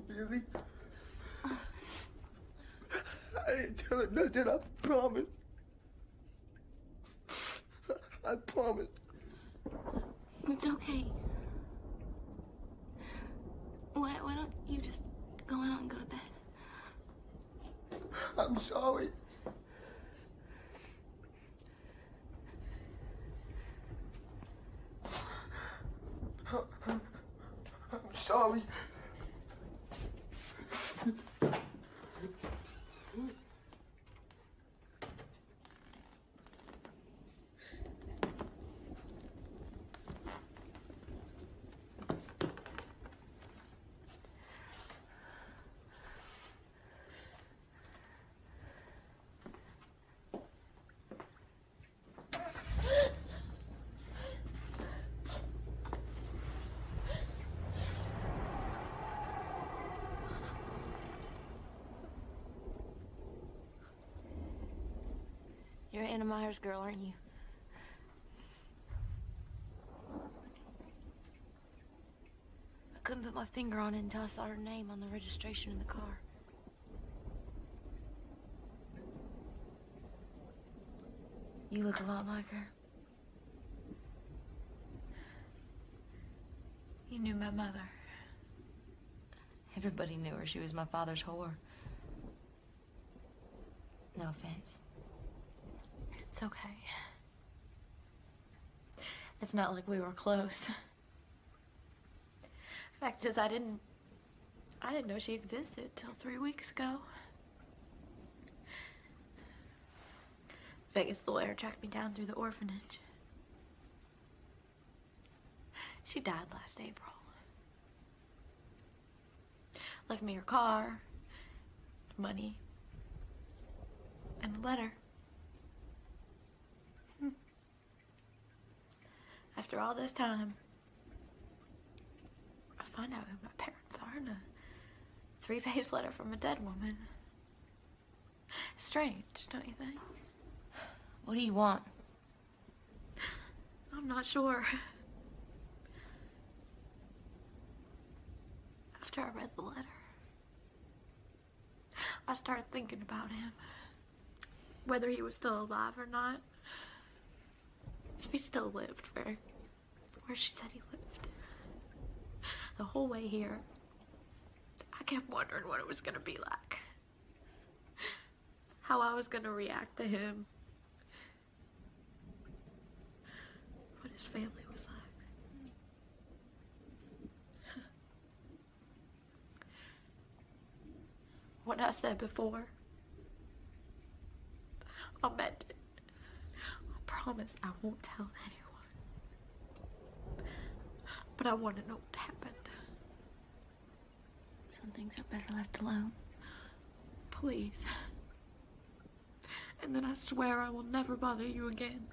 Billy, I didn't tell her nothing, I promise. I promise. It's okay. Why don't you just go on and go to bed? I'm sorry. I'm sorry. You're Anna Meyer's girl, aren't you? I couldn't put my finger on it until I saw her name on the registration in the car. You look a lot like her. You knew my mother. Everybody knew her. She was my father's whore. No offense. It's okay. It's not like we were close. Fact is, I didn't know she existed till 3 weeks ago. Vegas lawyer tracked me down through the orphanage. She died last April. Left me her car, money, and a letter. After all this time, I find out who my parents are in a 3-page letter from a dead woman. Strange, don't you think? What do you want? I'm not sure. After I read the letter, I started thinking about him. Whether he was still alive or not. If he still lived where she said he lived. The whole way here, I kept wondering what it was gonna be like. How I was gonna react to him. What his family was like. What I said before, I meant it. I promise I won't tell anyone. But I want to know what happened. Some things are better left alone. Please. And then I swear I will never bother you again.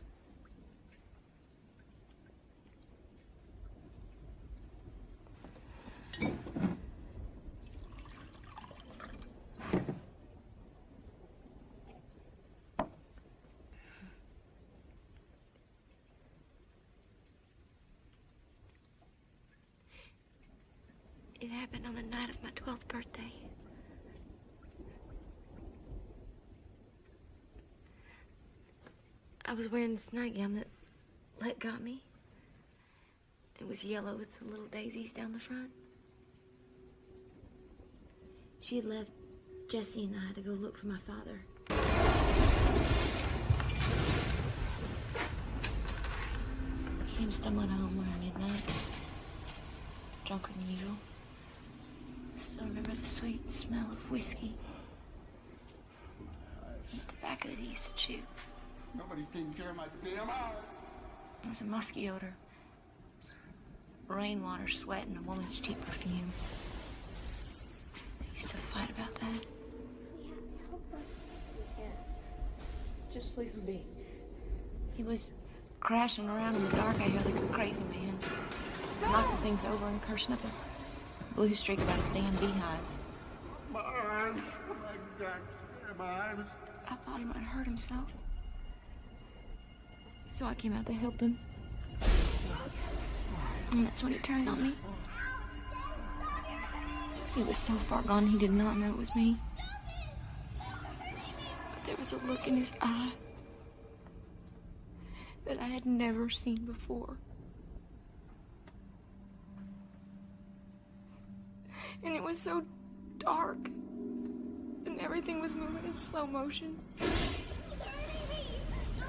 It happened on the night of my 12th birthday. I was wearing this nightgown that Let got me. It was yellow with the little daisies down the front. She had left Jesse and I to go look for my father. Came stumbling home around midnight. Drunker than usual. Still remember the sweet smell of whiskey. And the tobacco that he used to chew. Nobody's taking care of my damn eyes. There was a musky odor. Rainwater, sweat, and a woman's cheap perfume. They used to fight about that. Just leave him be. He was crashing around in the dark. I hear like a crazy man. Knocking things over and cursing up a blue streak about his damn beehives. My eyes. Oh my God. My eyes. I thought he might hurt himself. So I came out to help him. And that's when he turned on me. He was so far gone he did not know it was me. But there was a look in his eye that I had never seen before. And it was so dark. And everything was moving in slow motion.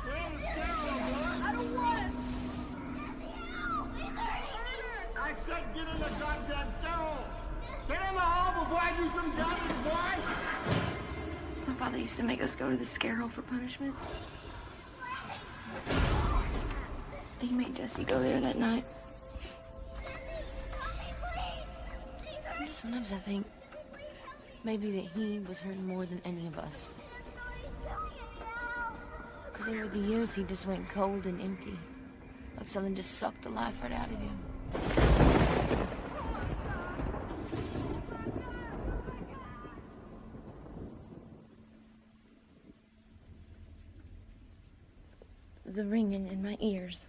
I don't want it. I said get in the goddamn cell. Get in the hall before I do some damage, boy. My father used to make us go to the scare hole for punishment. He made Jesse go there that night. Sometimes I think maybe that he was hurting more than any of us. Because over the years he just went cold and empty. Like something just sucked the life right out of him. The ringing in my ears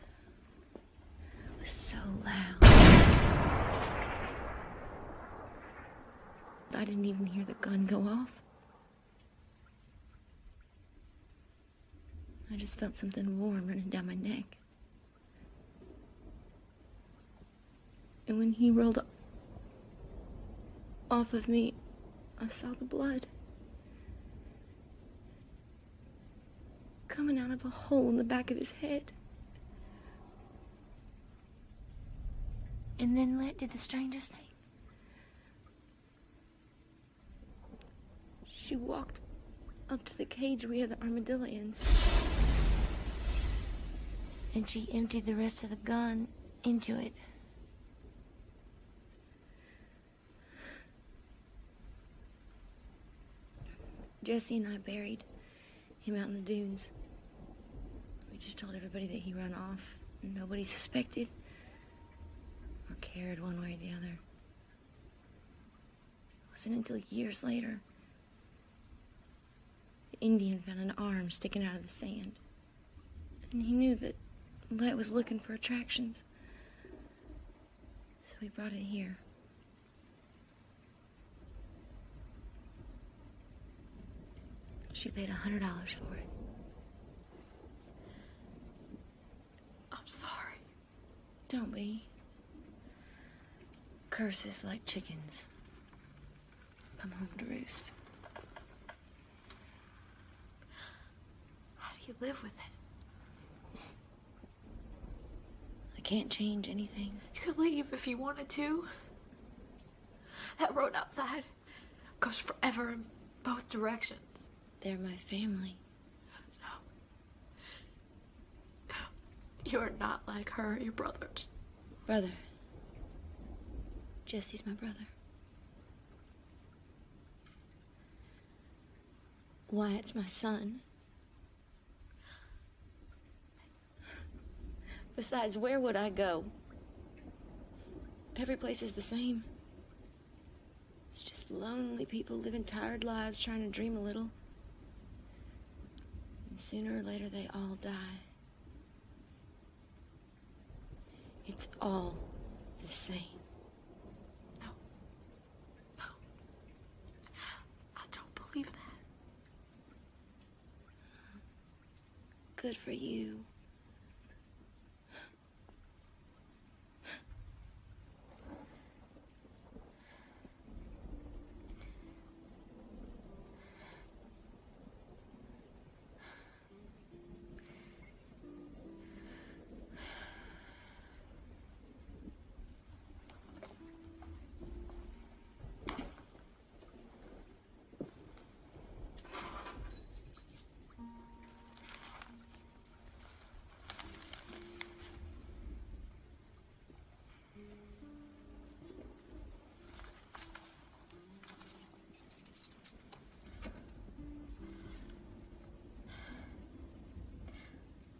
was so loud. I didn't even hear the gun go off. I just felt something warm running down my neck. And when he rolled off of me, I saw the blood coming out of a hole in the back of his head. And then Let did the strangest thing. She walked up to the cage we had the armadillo in. And she emptied the rest of the gun into it. Jesse and I buried him out in the dunes. We just told everybody that he ran off, and nobody suspected or cared one way or the other. It wasn't until years later the Indian found an arm sticking out of the sand, and he knew that Let was looking for attractions, so we brought it here. She paid $100 for it. I'm sorry. Don't be. Curses like chickens come home to roost. How do you live with it? I can't change anything. You could leave if you wanted to. That road outside goes forever in both directions. They're my family. No. You're not like her, your brothers. Brother. Jesse's my brother. Wyatt's my son. Besides, where would I go? Every place is the same. It's just lonely people living tired lives trying to dream a little. And sooner or later, they all die. It's all the same. No. No. I don't believe that. Good for you.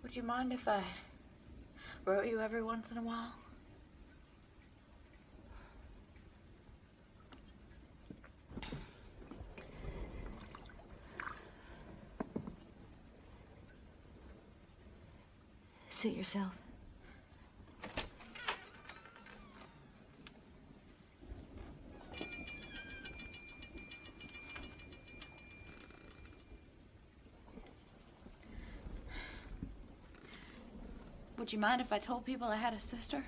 Would you mind if I wrote you every once in a while? Suit yourself. Would you mind if I told people I had a sister?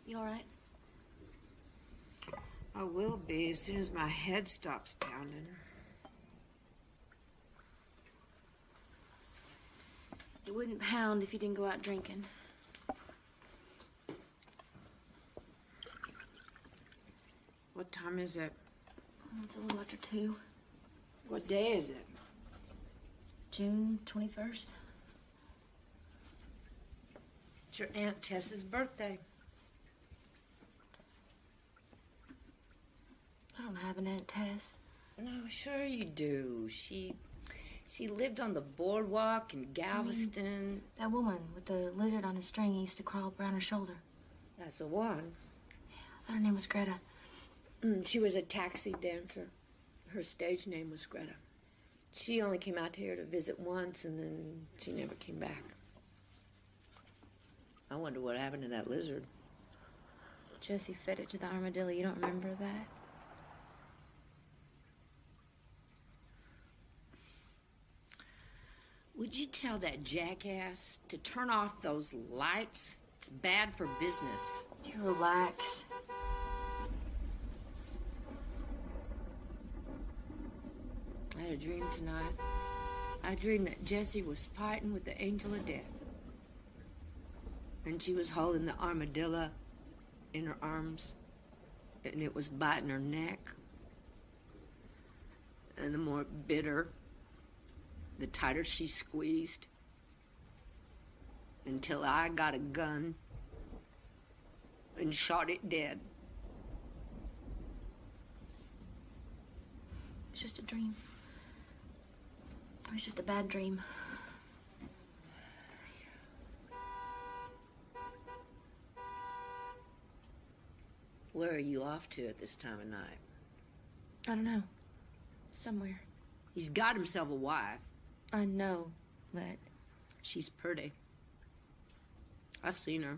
You all right? I will be as soon as my head stops pounding. It wouldn't pound if you didn't go out drinking. What time is it? It's a little after 2. What day is it? June 21st. It's your Aunt Tessa's birthday. I don't have an Aunt Tess. No, sure you do. She lived on the boardwalk in Galveston. That woman with the lizard on a string used to crawl up around her shoulder. That's the one. I thought her name was Greta. She was a taxi dancer. Her stage name was Greta. She only came out here to visit once, and then she never came back. I wonder what happened to that lizard. Jesse fed it to the armadillo. You don't remember that? Would you tell that jackass to turn off those lights? It's bad for business. You relax. I had a dream tonight. I dreamed that Jessie was fighting with the angel of death. And she was holding the armadillo in her arms. And it was biting her neck. And the more bitter, the tighter she squeezed. Until I got a gun and shot it dead. It was just a dream. It was just a bad dream. Where are you off to at this time of night? I don't know. Somewhere. He's got himself a wife. I know, but... She's pretty. I've seen her.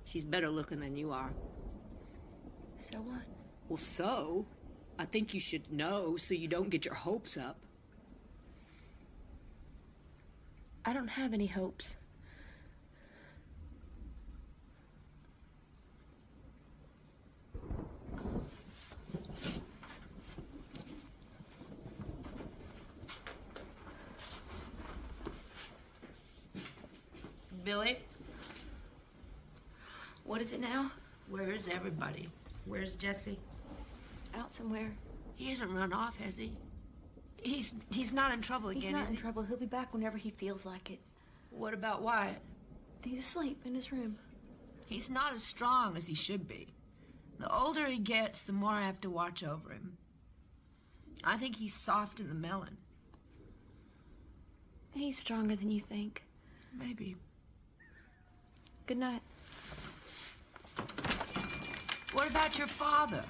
She's better looking than you are. So what? Well, so, I think you should know so you don't get your hopes up. I don't have any hopes. Billy? What is it now? Where is everybody? Where's Jesse? Out somewhere. He hasn't run off, has he? He's not in trouble again, He's not is in he? trouble. He'll be back whenever he feels like it. What about Wyatt? He's asleep in his room. He's not as strong as he should be. The older he gets, the more I have to watch over him. I think he's soft in the melon. He's stronger than you think. Maybe. Good night. What about your father?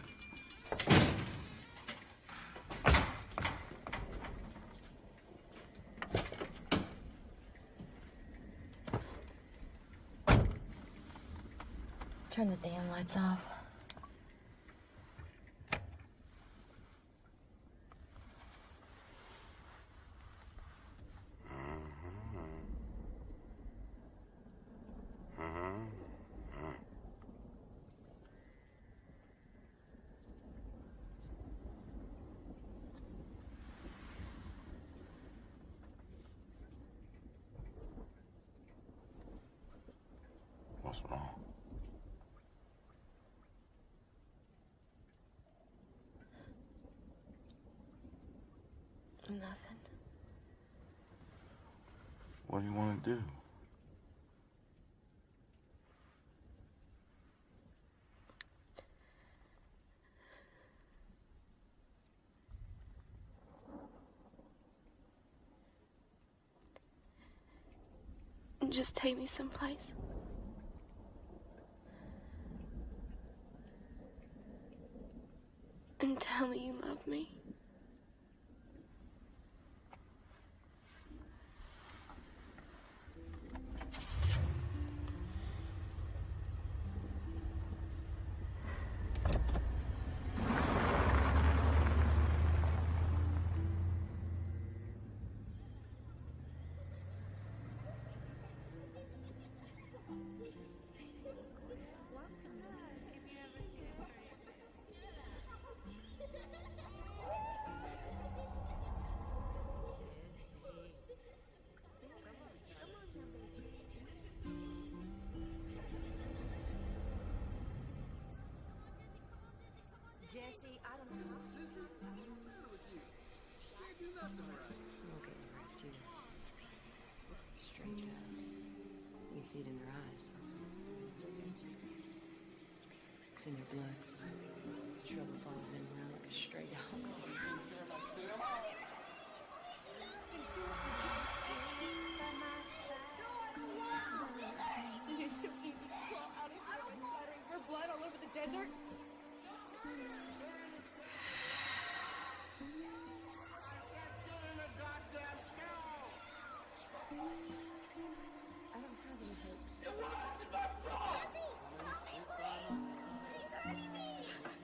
Turn the damn lights off. What's wrong? Nothing. What do you want to do? Just take me someplace. And tell me you love me. won't get any rest either. This is a strange house. You can see it in their eyes. It's in their blood. Trouble follows them around like a stray dog. It is so easy to crawl out of here by splattering her blood all over the desert. I don't have any hopes.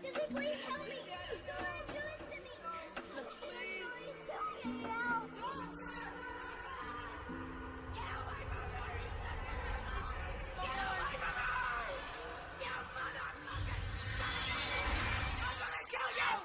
Jesse, please help me! Don't let him do this to me! Please don't get out!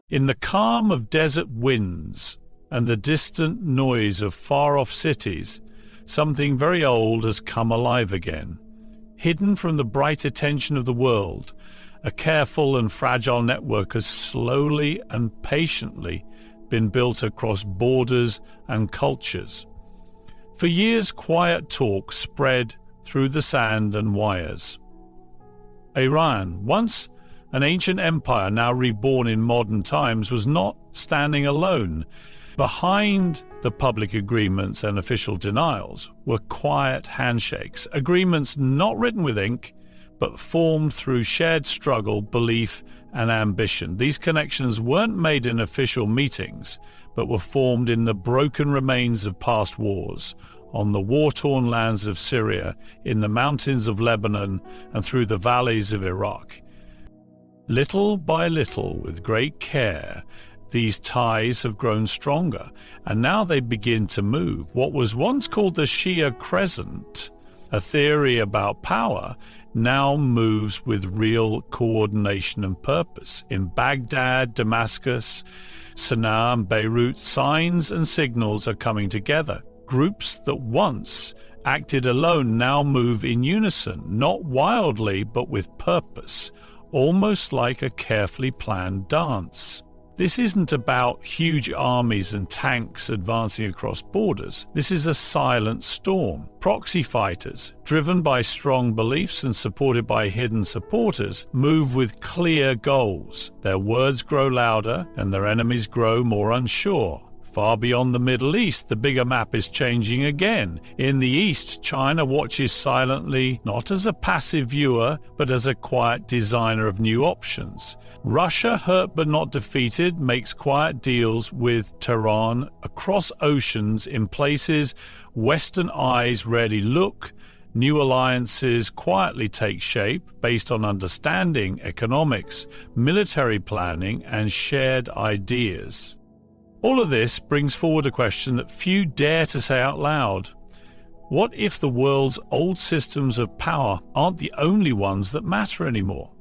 In the calm of desert winds and the distant noise of far-off cities, something very old has come alive again. Hidden from the bright attention of the world, a careful and fragile network has slowly and patiently been built across borders and cultures. For years, quiet talk spread through the sand and wires. Iran, once an ancient empire now reborn in modern times, was not standing alone. Behind the public agreements and official denials were quiet handshakes, agreements not written with ink, but formed through shared struggle, belief, and ambition. These connections weren't made in official meetings, but were formed in the broken remains of past wars, on the war-torn lands of Syria, in the mountains of Lebanon, and through the valleys of Iraq. Little by little, with great care, these ties have grown stronger, and now they begin to move. What was once called the Shia Crescent, a theory about power, now moves with real coordination and purpose. In Baghdad, Damascus, Sana'a, and Beirut, signs and signals are coming together. Groups that once acted alone now move in unison, not wildly, but with purpose, almost like a carefully planned dance. This isn't about huge armies and tanks advancing across borders. This is a silent storm. Proxy fighters, driven by strong beliefs and supported by hidden supporters, move with clear goals. Their words grow louder and their enemies grow more unsure. Far beyond the Middle East, the bigger map is changing again. In the East, China watches silently, not as a passive viewer, but as a quiet designer of new options. Russia, hurt but not defeated, makes quiet deals with Tehran across oceans in places Western eyes rarely look. New alliances quietly take shape based on understanding, economics, military planning, and shared ideas. All of this brings forward a question that few dare to say out loud. What if the world's old systems of power aren't the only ones that matter anymore?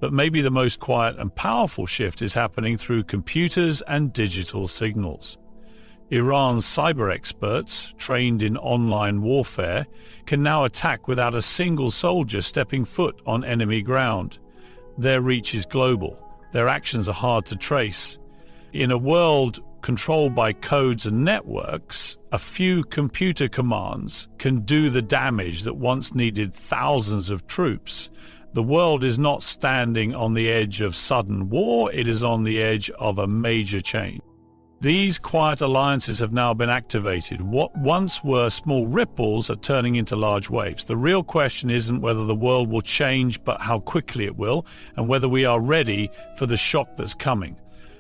But maybe the most quiet and powerful shift is happening through computers and digital signals. Iran's cyber experts, trained in online warfare, can now attack without a single soldier stepping foot on enemy ground. Their reach is global. Their actions are hard to trace. In a world controlled by codes and networks, a few computer commands can do the damage that once needed thousands of troops. The world is not standing on the edge of sudden war, it is on the edge of a major change. These quiet alliances have now been activated. What once were small ripples are turning into large waves. The real question isn't whether the world will change, but how quickly it will, and whether we are ready for the shock that's coming.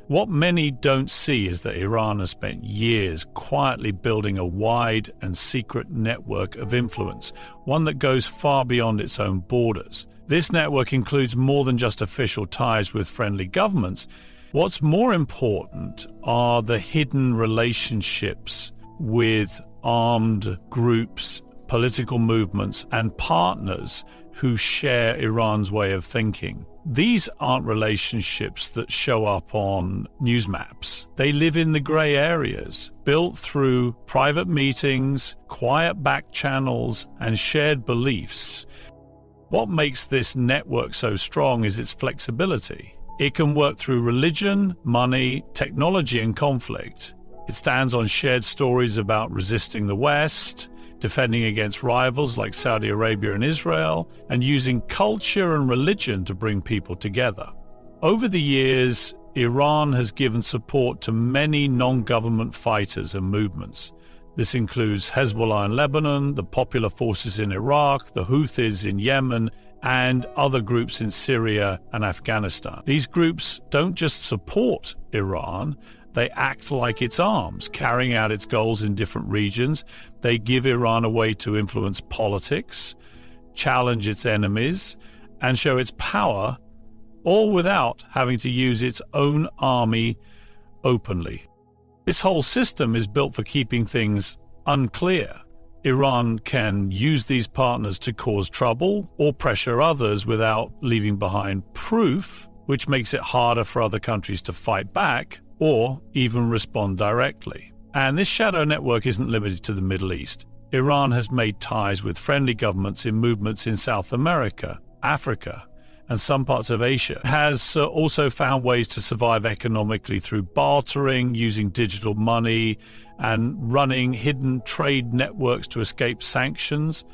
What many don't see is that Iran has spent years quietly building a wide and secret network of influence, one that goes far beyond its own borders. This network includes more than just official ties with friendly governments. What's more important are the hidden relationships with armed groups, political movements, and partners who share Iran's way of thinking. These aren't relationships that show up on news maps. They live in the grey areas, built through private meetings, quiet back channels, and shared beliefs. What makes this network so strong is its flexibility. It can work through religion, money, technology, and conflict. It stands on shared stories about resisting the West, defending against rivals like Saudi Arabia and Israel, and using culture and religion to bring people together. Over the years, Iran has given support to many non-government fighters and movements. This includes Hezbollah in Lebanon, the Popular Forces in Iraq, the Houthis in Yemen, and other groups in Syria and Afghanistan. These groups don't just support Iran, they act like its arms, carrying out its goals in different regions. They give Iran a way to influence politics, challenge its enemies, and show its power, all without having to use its own army openly. This whole system is built for keeping things unclear. Iran can use these partners to cause trouble or pressure others without leaving behind proof, which makes it harder for other countries to fight back or even respond directly. And this shadow network isn't limited to the Middle East. Iran has made ties with friendly governments in movements in South America, Africa, and some parts of Asia. It has also found ways to survive economically through bartering, using digital money, and running hidden trade networks to escape sanctions.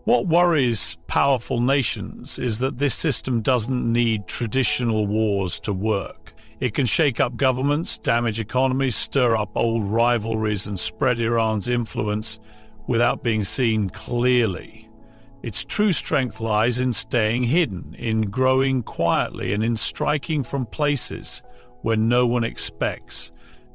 What worries powerful nations is that this system doesn't need traditional wars to work. It can shake up governments, damage economies, stir up old rivalries, and spread Iran's influence without being seen clearly. Its true strength lies in staying hidden, in growing quietly, and in striking from places where no one expects.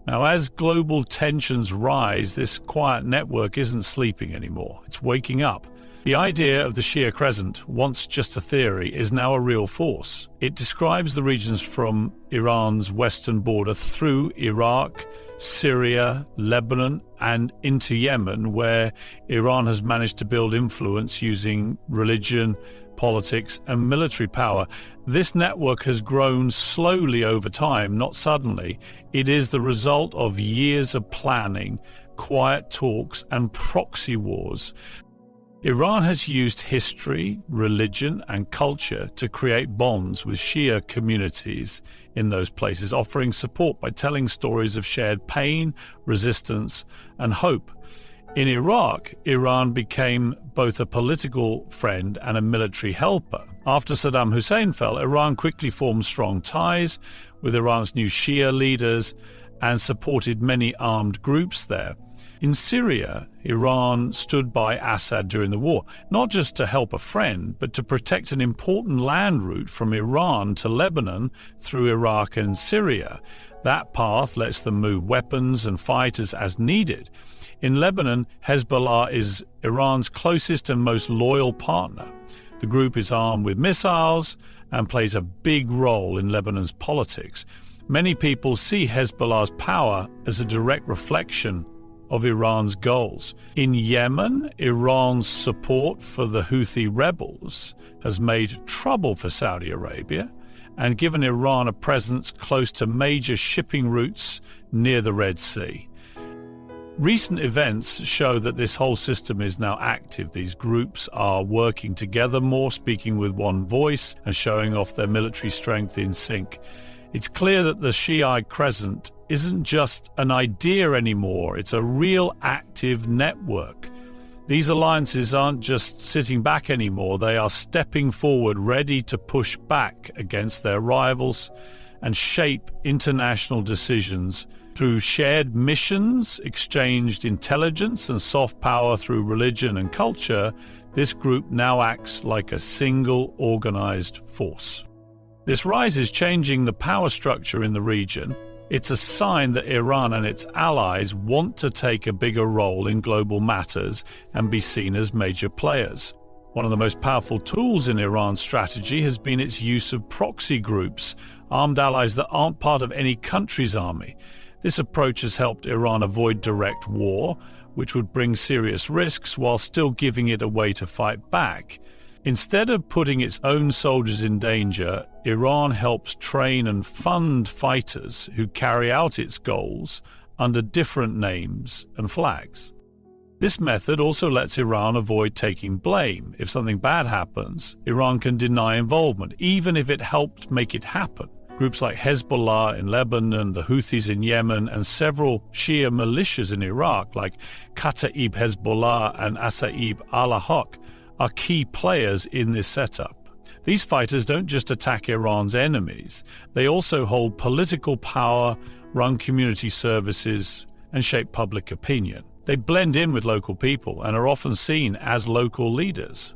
Now, as global tensions rise, this quiet network isn't sleeping anymore. It's waking up. The idea of the Shia Crescent, once just a theory, is now a real force. It describes the regions from Iran's western border through Iraq, Syria, Lebanon, and into Yemen, where Iran has managed to build influence using religion, politics, and military power. This network has grown slowly over time, not suddenly. It is the result of years of planning, quiet talks, and proxy wars. Iran has used history, religion, and culture to create bonds with Shia communities in those places, offering support by telling stories of shared pain, resistance, and hope. In Iraq, Iran became both a political friend and a military helper. After Saddam Hussein fell, Iran quickly formed strong ties with Iran's new Shia leaders and supported many armed groups there. In Syria, Iran stood by Assad during the war, not just to help a friend, but to protect an important land route from Iran to Lebanon through Iraq and Syria. That path lets them move weapons and fighters as needed. In Lebanon, Hezbollah is Iran's closest and most loyal partner. The group is armed with missiles and plays a big role in Lebanon's politics. Many people see Hezbollah's power as a direct reflection of Iran's goals. In Yemen, Iran's support for the Houthi rebels has made trouble for Saudi Arabia and given Iran a presence close to major shipping routes near the Red Sea. Recent events show that this whole system is now active. These groups are working together more, speaking with one voice, and showing off their military strength in sync. It's clear that the Shiite Crescent isn't just an idea anymore, it's a real active network. These alliances aren't just sitting back anymore, they are stepping forward, ready to push back against their rivals and shape international decisions through shared missions, exchanged intelligence and soft power through religion and culture. This group now acts like a single organized force. This rise is changing the power structure in the region. It's a sign that Iran and its allies want to take a bigger role in global matters and be seen as major players. One of the most powerful tools in Iran's strategy has been its use of proxy groups, armed allies that aren't part of any country's army. This approach has helped Iran avoid direct war, which would bring serious risks while still giving it a way to fight back. Instead of putting its own soldiers in danger, Iran helps train and fund fighters who carry out its goals under different names and flags. This method also lets Iran avoid taking blame. If something bad happens, Iran can deny involvement, even if it helped make it happen. Groups like Hezbollah in Lebanon, the Houthis in Yemen, and several Shia militias in Iraq like Kataib Hezbollah and Asaib al-Haq are key players in this setup. These fighters don't just attack Iran's enemies, they also hold political power, run community services, and shape public opinion. They blend in with local people and are often seen as local leaders.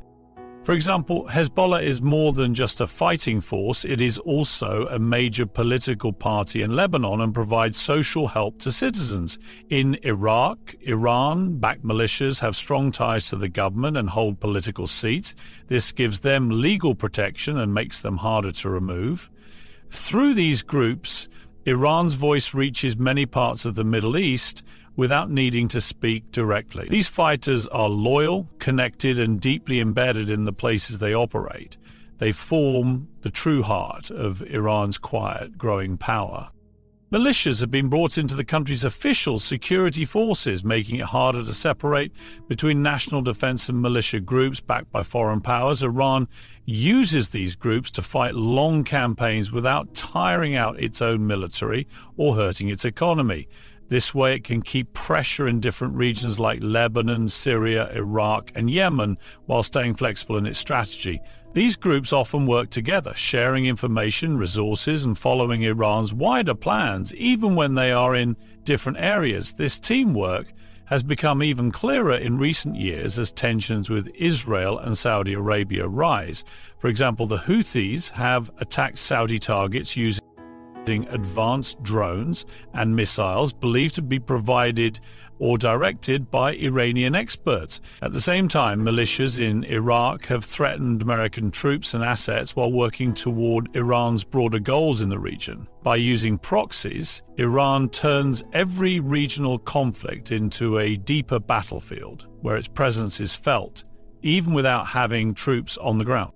For example, Hezbollah is more than just a fighting force, it is also a major political party in Lebanon and provides social help to citizens. In Iraq, Iran-backed militias have strong ties to the government and hold political seats. This gives them legal protection and makes them harder to remove. Through these groups, Iran's voice reaches many parts of the Middle East without needing to speak directly. These fighters are loyal, connected, and deeply embedded in the places they operate. They form the true heart of Iran's quiet, growing power. Militias have been brought into the country's official security forces, making it harder to separate between national defense and militia groups backed by foreign powers. Iran uses these groups to fight long campaigns without tiring out its own military or hurting its economy. This way it can keep pressure in different regions like Lebanon, Syria, Iraq, and Yemen while staying flexible in its strategy. These groups often work together, sharing information, resources, and following Iran's wider plans, even when they are in different areas. This teamwork has become even clearer in recent years as tensions with Israel and Saudi Arabia rise. For example, the Houthis have attacked Saudi targets using advanced drones and missiles believed to be provided or directed by Iranian experts. At the same time, militias in Iraq have threatened American troops and assets while working toward Iran's broader goals in the region. By using proxies, Iran turns every regional conflict into a deeper battlefield where its presence is felt, even without having troops on the ground.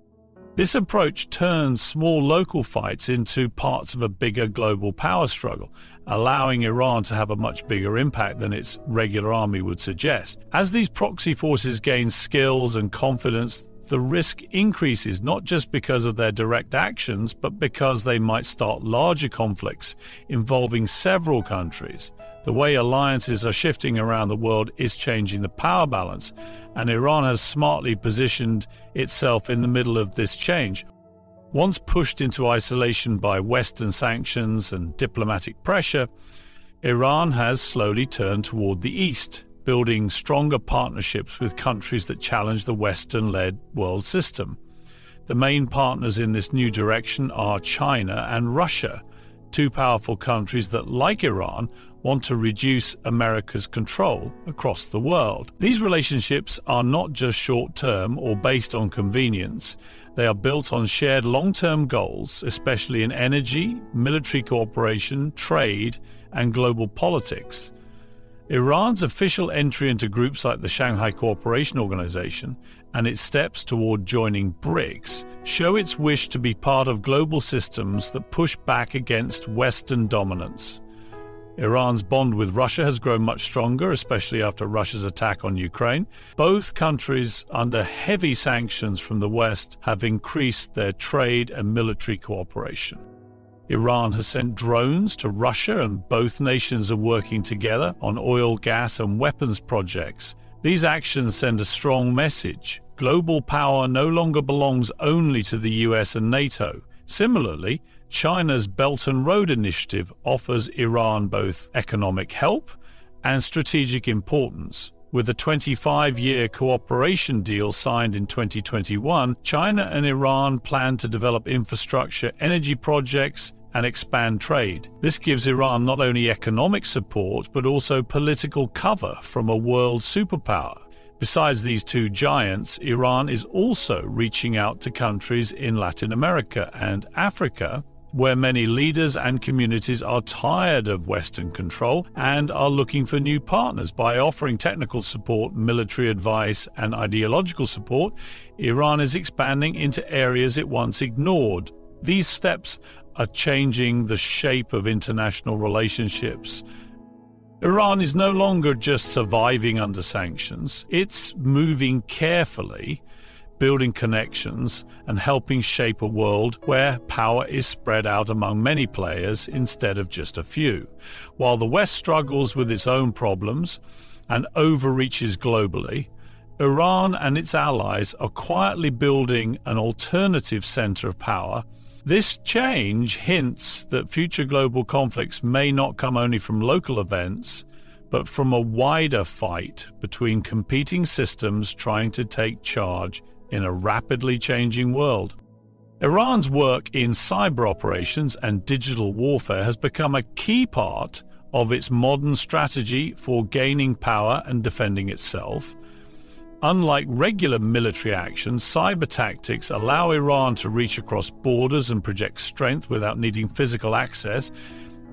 This approach turns small local fights into parts of a bigger global power struggle, allowing Iran to have a much bigger impact than its regular army would suggest. As these proxy forces gain skills and confidence the risk increases not just because of their direct actions, but because they might start larger conflicts involving several countries. The way alliances are shifting around the world is changing the power balance, and Iran has smartly positioned itself in the middle of this change. Once pushed into isolation by Western sanctions and diplomatic pressure, Iran has slowly turned toward the East, building stronger partnerships with countries that challenge the Western-led world system. The main partners in this new direction are China and Russia, two powerful countries that, like Iran, want to reduce America's control across the world. These relationships are not just short-term or based on convenience. They are built on shared long-term goals, especially in energy, military cooperation, trade, and global politics. Iran's official entry into groups like the Shanghai Cooperation Organization and its steps toward joining BRICS show its wish to be part of global systems that push back against Western dominance. Iran's bond with Russia has grown much stronger, especially after Russia's attack on Ukraine. Both countries, under heavy sanctions from the West, have increased their trade and military cooperation. Iran has sent drones to Russia, and both nations are working together on oil, gas, and weapons projects. These actions send a strong message. Global power no longer belongs only to the US and NATO. Similarly, China's Belt and Road Initiative offers Iran both economic help and strategic importance. With a 25-year cooperation deal signed in 2021, China and Iran plan to develop infrastructure, energy projects, and expand trade. This gives Iran not only economic support, but also political cover from a world superpower. Besides these two giants, Iran is also reaching out to countries in Latin America and Africa, where many leaders and communities are tired of Western control and are looking for new partners. By offering technical support, military advice, and ideological support, Iran is expanding into areas it once ignored. These steps are changing the shape of international relationships. Iran is no longer just surviving under sanctions. It's moving carefully, building connections, and helping shape a world where power is spread out among many players instead of just a few. While the West struggles with its own problems and overreaches globally, Iran and its allies are quietly building an alternative center of power. This change hints that future global conflicts may not come only from local events, but from a wider fight between competing systems trying to take charge in a rapidly changing world. Iran's work in cyber operations and digital warfare has become a key part of its modern strategy for gaining power and defending itself. Unlike regular military actions, cyber tactics allow Iran to reach across borders and project strength without needing physical access.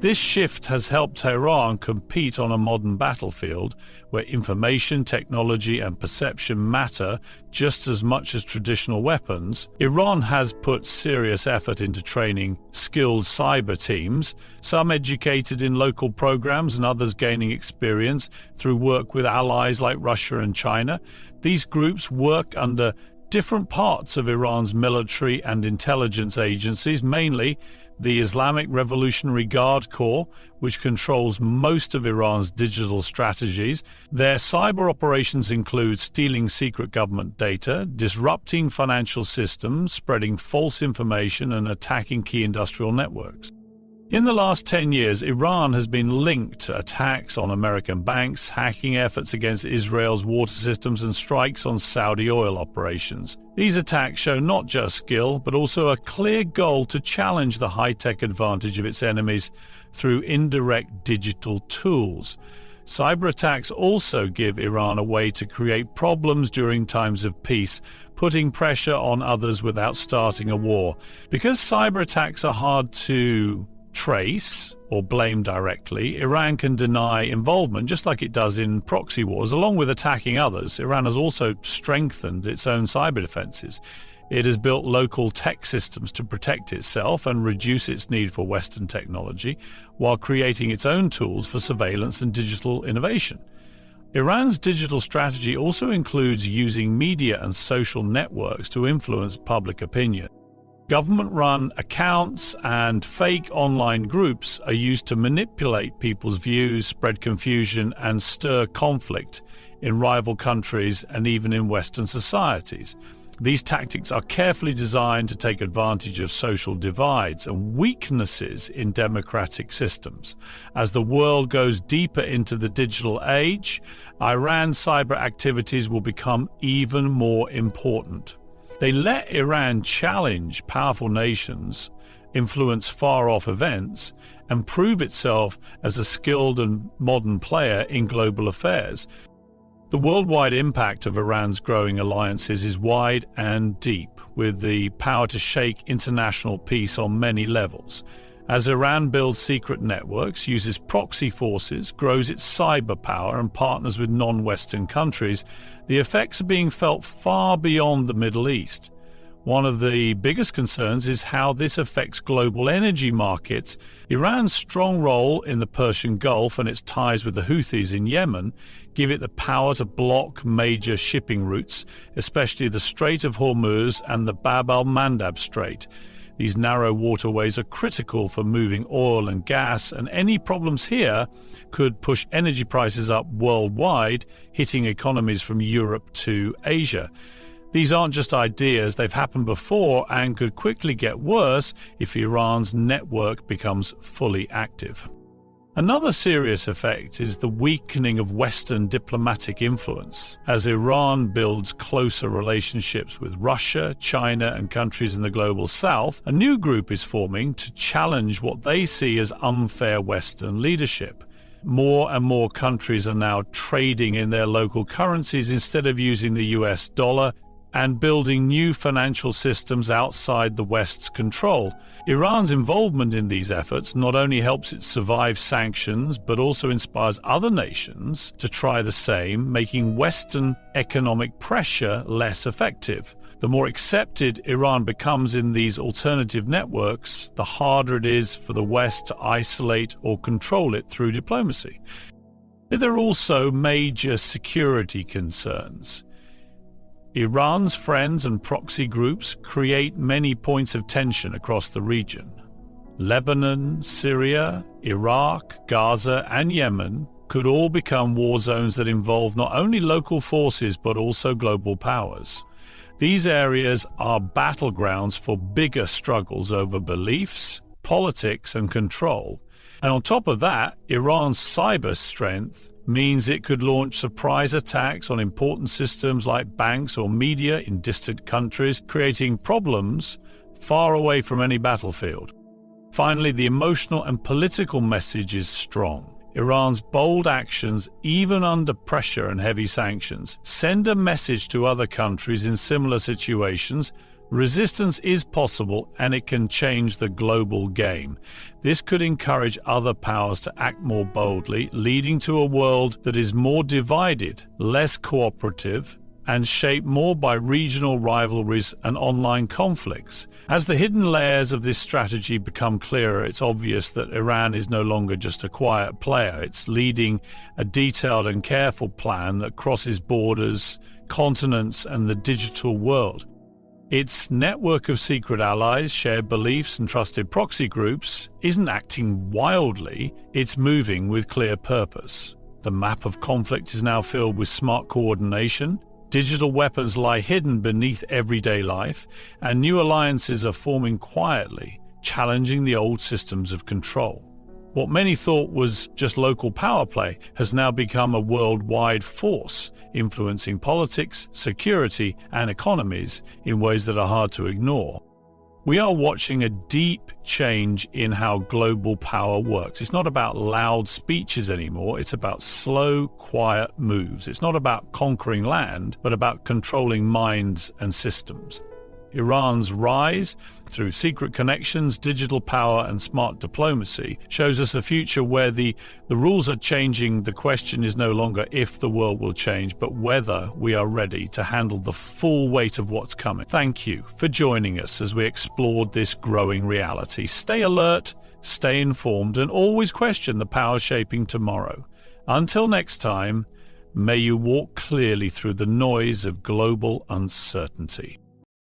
This shift has helped Tehran compete on a modern battlefield where information, technology, and perception matter just as much as traditional weapons. Iran has put serious effort into training skilled cyber teams, some educated in local programs and others gaining experience through work with allies like Russia and China. These groups work under different parts of Iran's military and intelligence agencies, mainly the Islamic Revolutionary Guard Corps, which controls most of Iran's digital strategies. Their cyber operations include stealing secret government data, disrupting financial systems, spreading false information, and attacking key industrial networks. In the last 10 years, Iran has been linked to attacks on American banks, hacking efforts against Israel's water systems, and strikes on Saudi oil operations. These attacks show not just skill, but also a clear goal to challenge the high-tech advantage of its enemies through indirect digital tools. Cyber attacks also give Iran a way to create problems during times of peace, putting pressure on others without starting a war. Because cyber attacks are hard to trace or blame directly, Iran can deny involvement just like it does in proxy wars. Along with attacking others, Iran has also strengthened its own cyber defenses. It has built local tech systems to protect itself and reduce its need for Western technology, while creating its own tools for surveillance and digital innovation. Iran's digital strategy also includes using media and social networks to influence public opinion. Government-run accounts and fake online groups are used to manipulate people's views, spread confusion, and stir conflict in rival countries and even in Western societies. These tactics are carefully designed to take advantage of social divides and weaknesses in democratic systems. As the world goes deeper into the digital age, Iran's cyber activities will become even more important. They let Iran challenge powerful nations, influence far-off events, and prove itself as a skilled and modern player in global affairs. The worldwide impact of Iran's growing alliances is wide and deep, with the power to shake international peace on many levels. As Iran builds secret networks, uses proxy forces, grows its cyber power, and partners with non-Western countries, the effects are being felt far beyond the Middle East. One of the biggest concerns is how this affects global energy markets. Iran's strong role in the Persian Gulf and its ties with the Houthis in Yemen give it the power to block major shipping routes, especially the Strait of Hormuz and the Bab al-Mandab Strait. These narrow waterways are critical for moving oil and gas, and any problems here could push energy prices up worldwide, hitting economies from Europe to Asia. These aren't just ideas, they've happened before and could quickly get worse if Iran's network becomes fully active. Another serious effect is the weakening of Western diplomatic influence. As Iran builds closer relationships with Russia, China, and countries in the global south, a new group is forming to challenge what they see as unfair Western leadership. More and more countries are now trading in their local currencies instead of using the US dollar, and building new financial systems outside the West's control. Iran's involvement in these efforts not only helps it survive sanctions, but also inspires other nations to try the same, making Western economic pressure less effective. The more accepted Iran becomes in these alternative networks, the harder it is for the West to isolate or control it through diplomacy. There are also major security concerns. Iran's friends and proxy groups create many points of tension across the region. Lebanon, Syria, Iraq, Gaza, and Yemen could all become war zones that involve not only local forces but also global powers. These areas are battlegrounds for bigger struggles over beliefs, politics, and control. And on top of that, Iran's cyber strength means it could launch surprise attacks on important systems like banks or media in distant countries, creating problems far away from any battlefield. Finally, the emotional and political message is strong. Iran's bold actions, even under pressure and heavy sanctions, send a message to other countries in similar situations. Resistance is possible, and it can change the global game. This could encourage other powers to act more boldly, leading to a world that is more divided, less cooperative, and shaped more by regional rivalries and online conflicts. As the hidden layers of this strategy become clearer, it's obvious that Iran is no longer just a quiet player. It's leading a detailed and careful plan that crosses borders, continents, and the digital world. Its network of secret allies, shared beliefs, and trusted proxy groups isn't acting wildly, it's moving with clear purpose. The map of conflict is now filled with smart coordination, digital weapons lie hidden beneath everyday life, and new alliances are forming quietly, challenging the old systems of control. What many thought was just local power play has now become a worldwide force, influencing politics, security, and economies in ways that are hard to ignore. We are watching a deep change in how global power works. It's not about loud speeches anymore. It's about slow, quiet moves. It's not about conquering land, but about controlling minds and systems. Iran's rise, through secret connections, digital power, and smart diplomacy, shows us a future where the rules are changing. The question is no longer if the world will change, but whether we are ready to handle the full weight of what's coming. Thank you for joining us as we explored this growing reality. Stay alert, stay informed, and always question the power shaping tomorrow. Until next time, May you walk clearly through the noise of global uncertainty.